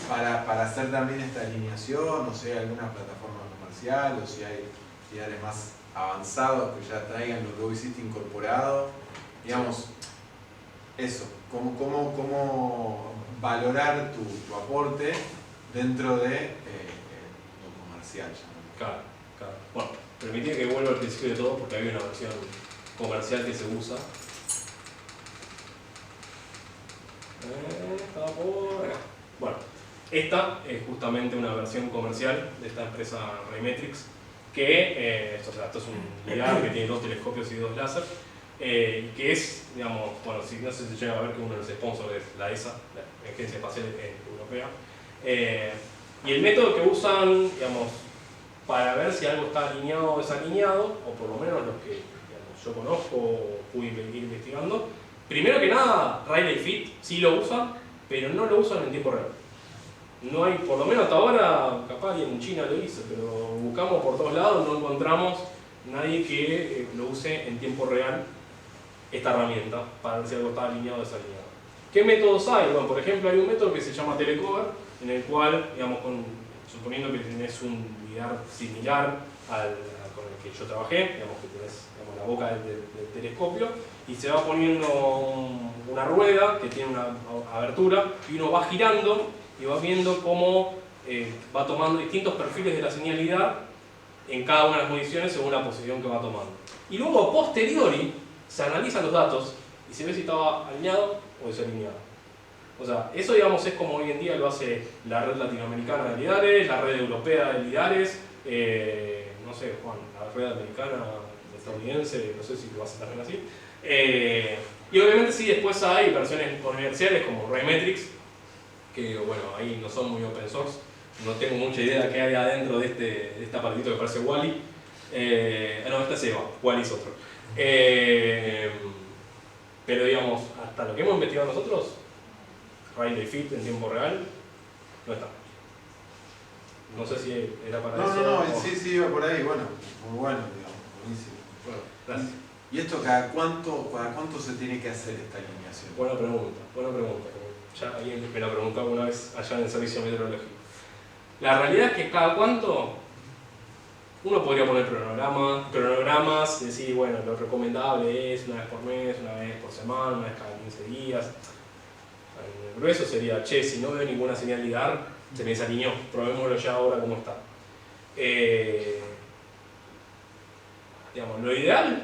Speaker 4: para hacer también esta alineación, o sea, alguna plataforma comercial, o si hay lugares más avanzados que ya traigan lo que vos hiciste incorporado, digamos, eso, cómo valorar tu aporte dentro de lo comercial.
Speaker 1: Claro. Bueno, permití que vuelva al principio de todo porque hay una versión comercial que se usa. Estaba por acá. Bueno, esta es justamente una versión comercial de esta empresa Raymetrics, que esto es un lidar que tiene 2 telescopios y 2 láser, que es, digamos, bueno, si no sé si se llega a ver que uno de los sponsors es la ESA, la Agencia Espacial Europea, y el método que usan, digamos, para ver si algo está alineado o desalineado, o por lo menos los que digamos, yo conozco o pude ir investigando, primero que nada, Rayleigh Fit sí lo usan, pero no lo usan en tiempo real. No hay, por lo menos hasta ahora, capaz alguien en China lo hizo, pero buscamos por todos lados, no encontramos nadie que lo use en tiempo real esta herramienta para ver si algo está alineado o desalineado. ¿Qué métodos hay? Bueno, por ejemplo, hay un método que se llama telecover, en el cual, digamos, suponiendo que tenés un lidar similar con el que yo trabajé, digamos que tenés la boca del telescopio, y se va poniendo una rueda que tiene una abertura, y uno va girando y va viendo cómo va tomando distintos perfiles de la señal lidar en cada una de las mediciones según la posición que va tomando. Y luego, posteriori, se analizan los datos y se ve si estaba alineado o desalineado. O sea, eso digamos es como hoy en día lo hace la red latinoamericana de lidares, la red europea de lidares, no sé, Juan, la red americana, estadounidense, no sé si lo hace también así. Y obviamente sí, después hay versiones comerciales como Raymetrics, que bueno, ahí no son muy open source, no tengo mucha idea de qué hay adentro de este aparatito que parece Wally. No, este es Eva, Wally es otro. Pero digamos, hasta lo que hemos investigado nosotros, Rayleigh Fit en tiempo real, no está. No sé si era para eso.
Speaker 4: No, sí, iba por ahí, bueno, muy bueno, digamos, buenísimo.
Speaker 1: Bueno, gracias.
Speaker 4: ¿Y esto cada cuánto se tiene que hacer esta alineación?
Speaker 1: Buena pregunta. Ya alguien me la preguntó alguna vez allá en el servicio meteorológico. La realidad es que cada cuánto uno podría poner cronogramas, decir, bueno, lo recomendable es una vez por mes, una vez por semana, una vez cada 15 días. El grueso sería, che, si no veo ninguna señal lidar, se me desalineó, probémoslo ya ahora cómo está. Digamos, lo ideal,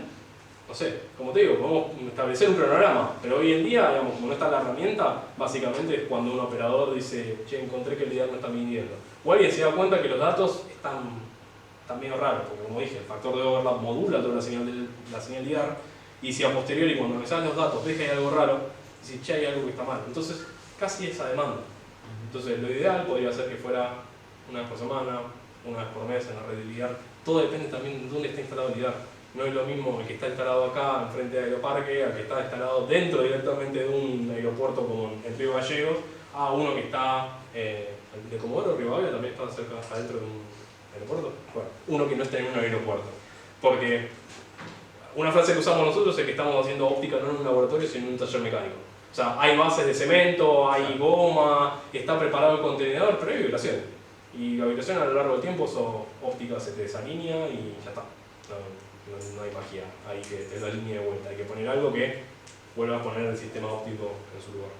Speaker 1: no sé, como te digo, podemos establecer un cronograma, pero hoy en día, digamos, como no está la herramienta, básicamente es cuando un operador dice, che, encontré que el lidar no está midiendo. O alguien se da cuenta que los datos están medio raros, porque como dije, el factor de overlap modula toda la señal lidar, y si a posteriori cuando me salen los datos ves que hay algo raro, dices, che, hay algo que está mal. Entonces, casi esa demanda. Entonces, lo ideal podría ser que fuera una vez por semana, una vez por mes en la red de lidar. Todo depende también de dónde está instalado el lidar. No es lo mismo el que está instalado acá, enfrente del aeroparque, al que está instalado dentro directamente de un aeropuerto como en Río Gallegos, a uno que está de Comodoro, Rivadavia, también está cerca, adentro de un aeropuerto. Bueno, uno que no está en un aeropuerto. Porque una frase que usamos nosotros es que estamos haciendo óptica no en un laboratorio, sino en un taller mecánico. O sea, hay bases de cemento, hay goma, está preparado el contenedor, pero hay vibraciones. Y la vibración a lo largo del tiempo, óptica se te desalinea y ya está. No hay magia, hay que tener la línea de vuelta, hay que poner algo que vuelva a poner el sistema óptico en su lugar.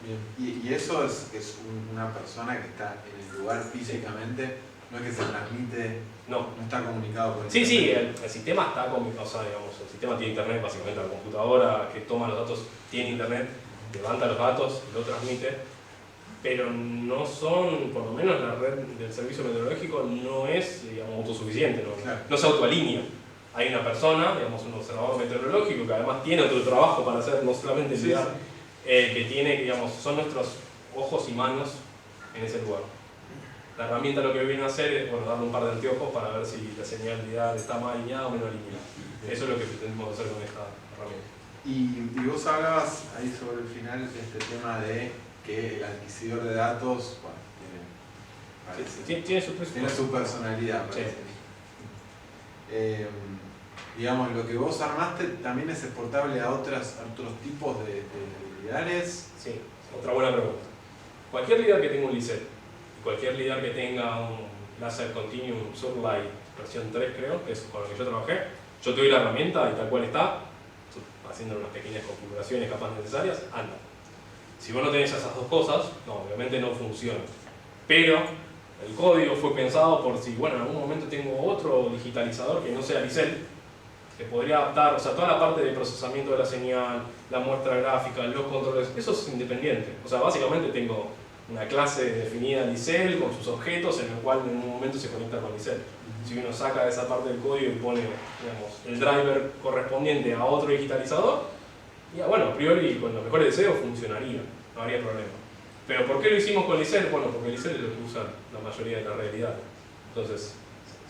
Speaker 4: Bien. ¿Y eso es una persona que está en el lugar físicamente? ¿No es que se transmite?
Speaker 1: No
Speaker 4: está comunicado con
Speaker 1: internet. Sí, el sistema está comunicado, o sea, digamos, el sistema tiene internet, básicamente la computadora que toma los datos tiene internet, levanta los datos y lo transmite, pero no son, por lo menos la red del servicio meteorológico no es, digamos, autosuficiente, no se autoalinea. Hay una persona, digamos, un observador meteorológico que además tiene otro trabajo para hacer, no solamente enviar, que tiene, digamos, son nuestros ojos y manos en ese lugar. La herramienta lo que viene a hacer es, bueno, darle un par de anteojos para ver si la señal lidar está más alineada o menos alineada. Eso es lo que pretendemos hacer con esta herramienta.
Speaker 4: Y vos hablabas ahí sobre el final de este tema de que el adquisidor de datos, bueno, tiene su personalidad, parece. Sí. Digamos, lo que vos armaste también es exportable a otros tipos de lidares.
Speaker 1: Sí, otra buena pregunta. Cualquier lidar que tenga un LISET, cualquier lidar que tenga un Laser Continuum Surlight versión 3 creo, que es con lo que yo trabajé, yo te doy la herramienta y tal cual está, haciendo unas pequeñas configuraciones capaz necesarias, anda. Si vos no tenés esas dos cosas, no, obviamente no funciona. Pero el código fue pensado por si, bueno, en algún momento tengo otro digitalizador que no sea LISET, que podría adaptar, o sea, toda la parte de procesamiento de la señal, la muestra gráfica, los controles, eso es independiente. O sea, básicamente tengo una clase definida Licel con sus objetos en el cual en un momento se conecta con Licel. Si uno saca esa parte del código y pone, digamos, el driver correspondiente a otro digitalizador, y bueno, a priori con los mejores deseos funcionaría, no habría problema. Pero ¿por qué lo hicimos con Licel? Bueno, porque Licel es lo que usa la mayoría de la realidad. Entonces,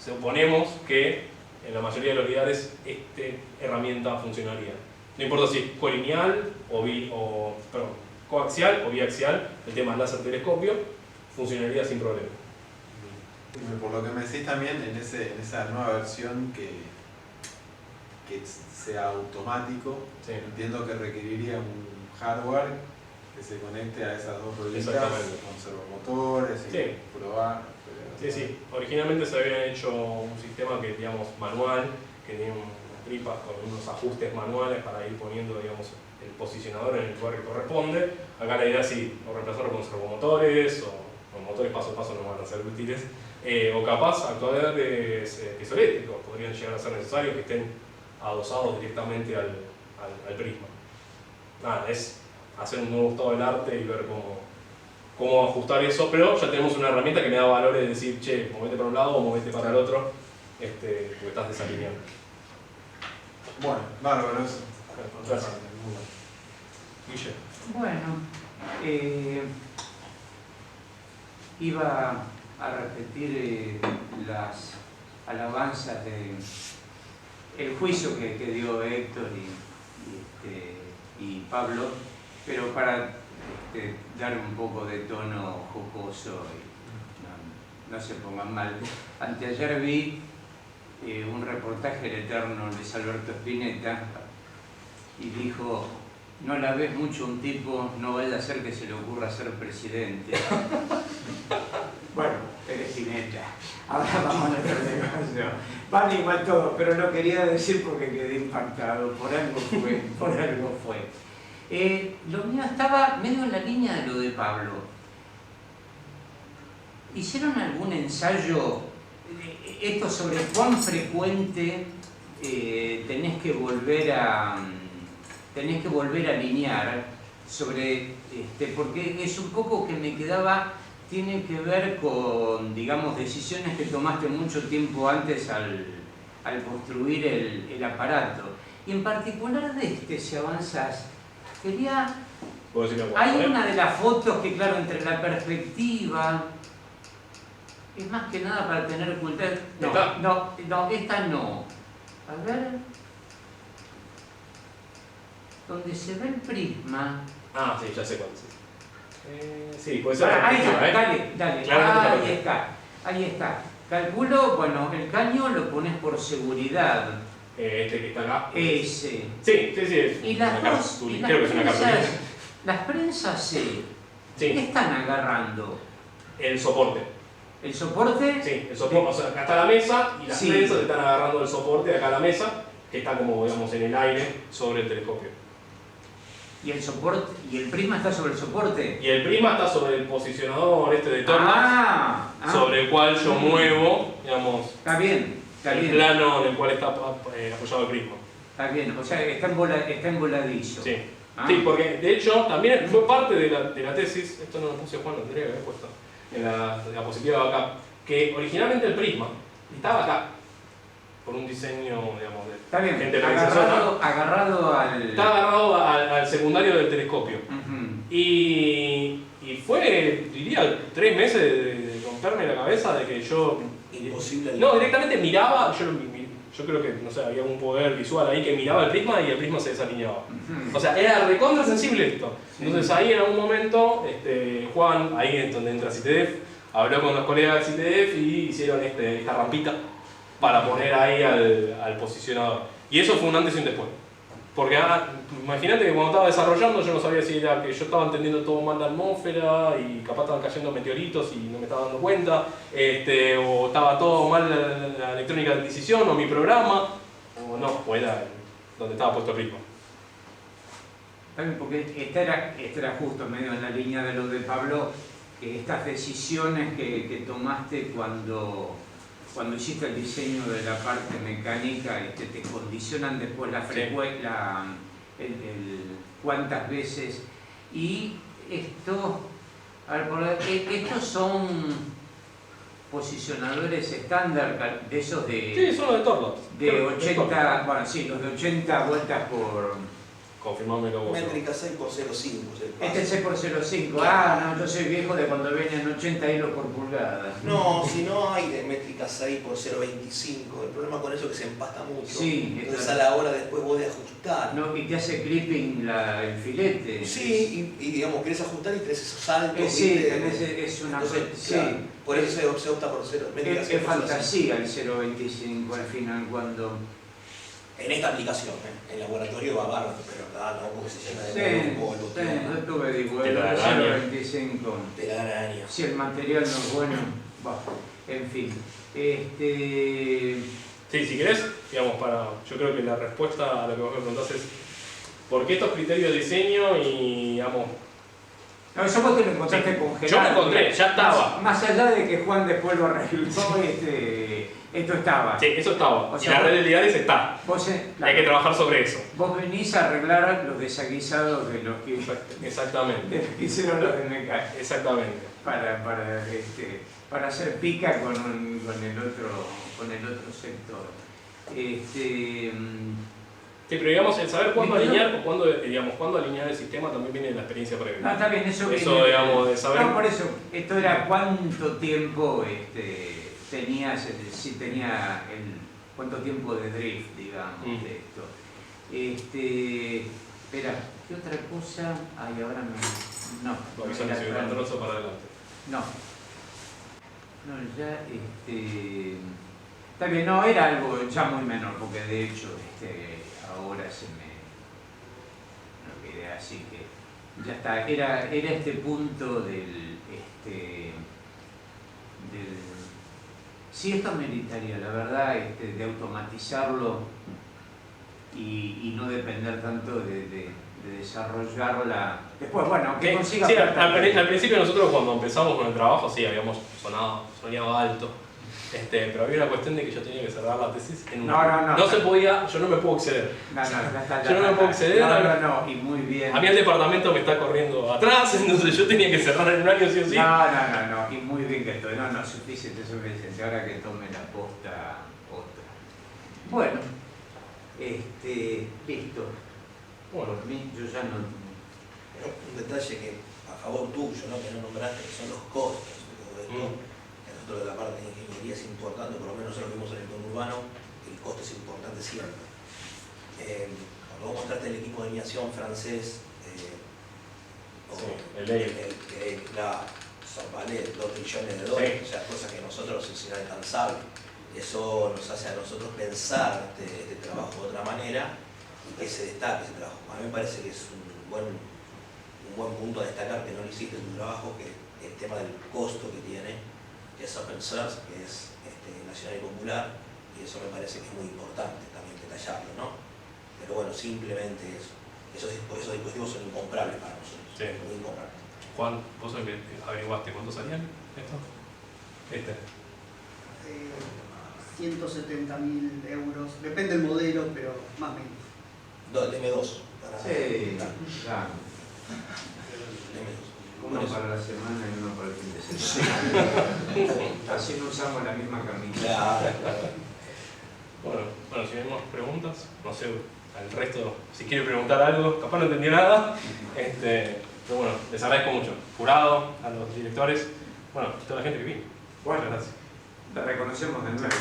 Speaker 1: suponemos que en la mayoría de los lineares esta herramienta funcionaría. No importa si es colineal coaxial o biaxial, el tema láser telescopio funcionaría sin problema.
Speaker 4: Por lo que me decís también, en esa nueva versión que sea automático,
Speaker 1: Sí.
Speaker 4: entiendo que requeriría un hardware que se conecte a esas dos rueditas con servomotores y
Speaker 1: Sí.
Speaker 4: probar.
Speaker 1: Sí, sí. Originalmente se había hecho un sistema que, digamos, manual, que tenía unas tripas con unos ajustes manuales para ir poniendo, digamos, el posicionador en el lugar que corresponde. Acá la idea es sí, o reemplazarlo con servomotores, o motores paso a paso no van a ser útiles, o capaz actuadores piezoeléctricos podrían llegar a ser necesarios que estén adosados directamente al prisma. Nada, es hacer un nuevo estado del arte y ver cómo ajustar eso, pero ya tenemos una herramienta que me da valores de decir, che, movete para un lado o movete para el otro, porque estás desalineando.
Speaker 4: Bueno, bárbaro eso.
Speaker 1: Gracias. Guille.
Speaker 2: Bueno, iba a repetir las alabanzas del juicio que dio Héctor y Pablo, pero para dar un poco de tono jocoso y no se pongan mal. Anteayer vi un reportaje del eterno Luis Alberto Spinetta y dijo: no la ves mucho un tipo, no vaya a ser que se le ocurra ser presidente. Bueno, eres Spinetta. Ahora vamos a nuestro negocio. Vale igual todo, pero lo quería decir porque quedé impactado. Por algo fue. Lo mío estaba medio en la línea de lo de Pablo. ¿Hicieron algún ensayo, esto sobre cuán frecuente tenés que volver a alinear, sobre, porque es un poco que me quedaba, tiene que ver con, digamos, decisiones que tomaste mucho tiempo antes al construir el aparato? Y en particular si avanzás, quería... Hay una de las fotos que, claro, entre la perspectiva, es más que nada para tener ocultar... No, esta no. A ver... donde se ve el prisma...
Speaker 1: Ah, sí, ya sé cuál es. Sí, puede ser.
Speaker 2: Ahí está, dale.
Speaker 1: Claramente
Speaker 2: Ahí está. Calculo, bueno, el caño lo pones por seguridad.
Speaker 1: Este que está acá.
Speaker 2: Ese.
Speaker 1: Sí.
Speaker 2: Y las dos,
Speaker 1: creo que es una cartulina.
Speaker 2: las prensas sí.
Speaker 1: Sí.
Speaker 2: ¿Qué están agarrando?
Speaker 1: El soporte.
Speaker 2: ¿El soporte?
Speaker 1: Sí, el soporte. O sea, acá está la mesa y las
Speaker 2: Sí.
Speaker 1: prensas están agarrando el soporte de acá a la mesa, que está como, digamos, en el aire sobre el telescopio.
Speaker 2: ¿Y el soporte? ¿Y el prisma está sobre el soporte?
Speaker 1: Y el prisma está sobre el posicionador de tornas, sobre el cual yo muevo, digamos,
Speaker 2: Está bien.
Speaker 1: el plano en el cual está apoyado el prisma.
Speaker 2: Está bien, o sea, está emboladizo.
Speaker 1: Sí. Sí, porque de hecho también fue parte de la tesis, esto no lo puse Juan, lo tendría que haber puesto, en la diapositiva de acá, que originalmente el prisma estaba acá, por un diseño, digamos, de
Speaker 2: Está bien,
Speaker 1: gente
Speaker 2: agarrado al...
Speaker 1: Está agarrado al secundario del telescopio. Y fue, diría, 3 meses de romperme la cabeza de que yo...
Speaker 3: Imposible.
Speaker 1: No, directamente miraba, yo creo que, no sé, había un poder visual ahí que miraba el prisma y el prisma se desalineaba. O sea, era recontra sensible esto. Entonces ahí en algún momento, Juan, ahí es donde entra CITEDEF, habló con los colegas de CITEDEF y hicieron esta rampita para poner ahí al posicionador. Y eso fue un antes y un después. Porque imagínate que cuando estaba desarrollando yo no sabía si era que yo estaba entendiendo todo mal la atmósfera y capaz estaban cayendo meteoritos y no me estaba dando cuenta, o estaba todo mal la electrónica de adquisición o mi programa, o no, o era donde estaba puesto el prisma.
Speaker 2: También porque esta era justo medio en la línea de lo de Pablo, que estas decisiones que tomaste cuando cuando hiciste el diseño de la parte mecánica, te condicionan después la frecuencia, cuántas veces. Y esto, a ver, estos son posicionadores estándar de esos de...
Speaker 1: Sí, son los de Torlot.
Speaker 2: De 80, bueno, sí, los de 80 vueltas por...
Speaker 1: Confirmámelo vos.
Speaker 3: Métrica 6x05.
Speaker 2: Este es 6x05. Ah, no, yo soy viejo de cuando venían 80 hilos por pulgada.
Speaker 3: No, si no hay de métrica 6x025. El problema con eso es que se empasta mucho.
Speaker 2: Sí,
Speaker 3: entonces a la hora después vos de ajustar.
Speaker 2: No, y te hace clipping el filete.
Speaker 3: Sí, y digamos, querés ajustar y tenés esos saltos.
Speaker 2: Sí,
Speaker 3: ¿viste?
Speaker 2: es una...
Speaker 3: Entonces,
Speaker 2: sí.
Speaker 3: claro, por eso se opta por 0.
Speaker 2: Es fantasía el 0.25 al final cuando...
Speaker 3: En esta aplicación, en laboratorio va bárbaro, pero no, porque se llena de polvo.
Speaker 2: Sí, yo estuve digo, el
Speaker 1: telaraña.
Speaker 2: 0.25.
Speaker 3: Telaraña.
Speaker 2: Si el material no es bueno, en fin.
Speaker 1: Sí, si querés, digamos, yo creo que la respuesta a lo que vos me preguntás es ¿por qué estos criterios de diseño y, digamos...
Speaker 2: No, eso vos te lo encontraste congelado.
Speaker 1: Yo me encontré, ya estaba.
Speaker 2: Más allá de que Juan después lo arregló, esto estaba.
Speaker 1: Sí, eso estaba.
Speaker 2: O
Speaker 1: Y
Speaker 2: sea,
Speaker 1: la red de ligares está. Hay que trabajar sobre eso.
Speaker 2: Vos venís a arreglar los desaguisados de los que
Speaker 1: Exactamente.
Speaker 2: hicieron los de Meca.
Speaker 1: Exactamente.
Speaker 2: Para hacer pica con el otro sector.
Speaker 1: Sí, pero digamos, el saber cuándo alinear o cuándo alinear el sistema también viene de la experiencia previa.
Speaker 2: No, está bien, eso
Speaker 1: viene, digamos, de saber...
Speaker 2: No, por eso, esto era cuánto tiempo cuánto tiempo de drift, digamos, de esto. Espera, ¿qué otra cosa? Ay, ahora me... No.
Speaker 1: Avísame si me trozo para adelante.
Speaker 2: No. No, ya, Está bien, no, era algo ya muy menor, porque de hecho, ahora se me... No quedé así que... Ya está, era este punto del... Sí, esto meritaría, la verdad, de automatizarlo y no depender tanto de desarrollarla. Después, bueno, que consiga...
Speaker 1: Sí, al principio nosotros cuando empezamos con el trabajo, sí, habíamos soñado alto. Pero había una cuestión de que yo tenía que cerrar la tesis en un año. No se podía, yo no me puedo exceder. Yo no me puedo exceder.
Speaker 2: No, y muy bien.
Speaker 1: A mí el departamento me está corriendo atrás, entonces yo tenía que cerrar en un año sí o sí.
Speaker 2: No, y muy bien que estoy. No, suficiente. Ahora que tome la posta otra. Bueno, listo.
Speaker 1: Bueno,
Speaker 2: Por mí, yo ya no...
Speaker 3: Pero un detalle que a favor tuyo, ¿no? Que no nombraste, que son los costos de todo esto. De la parte de ingeniería es importante, por lo menos nosotros vimos en el conurbano, el costo es importante siempre. Cuando vos mostraste el equipo de alineación francés, vale 2 trillones de dólares, o sea, cosas que nosotros es inalcanzable. Eso nos hace a nosotros pensar este trabajo de otra manera y que se destaque ese trabajo. A mí me parece que es un buen punto a destacar que no lo hiciste en tu trabajo, que el tema del costo que tiene, que es open source, que es nacional y popular, y eso me parece que es muy importante también detallarlo, ¿no? Pero bueno, simplemente eso. Esos dispositivos son incomprables para nosotros, muy incomprables.
Speaker 1: Juan, vos averiguaste cuánto salían estos.
Speaker 5: 170.000 euros, depende del modelo, pero más o menos.
Speaker 3: Deme dos.
Speaker 2: Sí, claro.
Speaker 3: Deme dos.
Speaker 2: Uno para la semana y uno para el fin de semana. Así no usamos la misma camisa.
Speaker 1: Bueno, si hay más preguntas, no sé, al resto, si quiere preguntar algo, capaz no entendió nada. Pero bueno, les agradezco mucho. Jurado, a los directores, bueno, a toda la gente que vino.
Speaker 2: Bueno,
Speaker 1: muchas gracias.
Speaker 2: La reconocemos de nuevo.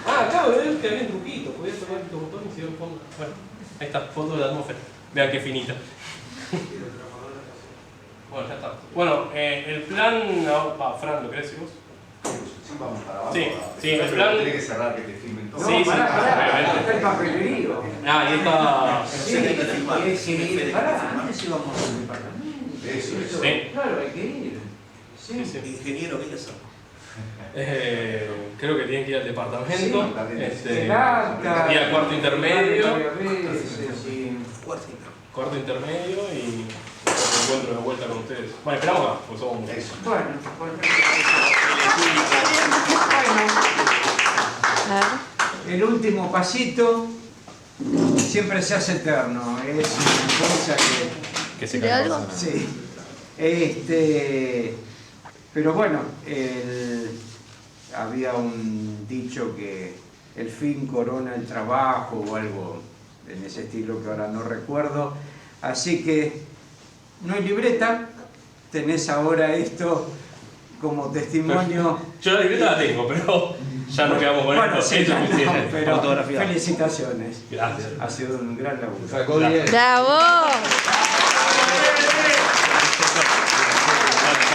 Speaker 1: Acabo de ver que había un truquito, podía tocar el botón y se dio el fondo. Bueno, ahí está, fondo de la atmósfera. Vean qué finita. Bueno, ya está. Bueno, el plan... Fran, ¿lo querés decir vos?
Speaker 6: Vamos para abajo.
Speaker 1: Sí, el plan...
Speaker 6: Tiene que cerrar, que te filmen todo.
Speaker 2: No, pará, está el papelerío.
Speaker 1: Ahí está...
Speaker 2: Pará, antes íbamos al departamento.
Speaker 6: Eso.
Speaker 1: Sí.
Speaker 2: Claro, hay que ir.
Speaker 1: Sí.
Speaker 3: Ingeniero, ¿qué le hacer?
Speaker 1: Creo que tienen que ir al departamento.
Speaker 6: Sí, también.
Speaker 1: Ir al cuarto intermedio. Cuarto intermedio y me encuentro de vuelta con ustedes. Bueno, esperamos acá, porque somos muchos.
Speaker 2: Bueno, el último pasito siempre se hace eterno. Es una cosa
Speaker 1: Que se
Speaker 7: ¿De algo?
Speaker 2: sí. Pero bueno, había un dicho que el fin corona el trabajo o algo en ese estilo que ahora no recuerdo. Así que no hay libreta, tenés ahora esto como testimonio.
Speaker 1: Yo la libreta la tengo, pero ya nos quedamos con
Speaker 2: Bueno,
Speaker 1: esto.
Speaker 2: sí,
Speaker 1: Esto es
Speaker 2: no,
Speaker 1: suficiente.
Speaker 2: pero
Speaker 3: Fotografía.
Speaker 2: felicitaciones.
Speaker 1: Gracias.
Speaker 2: Ha sido un gran laburo.
Speaker 6: Sacó 10.
Speaker 7: ¡Bravo!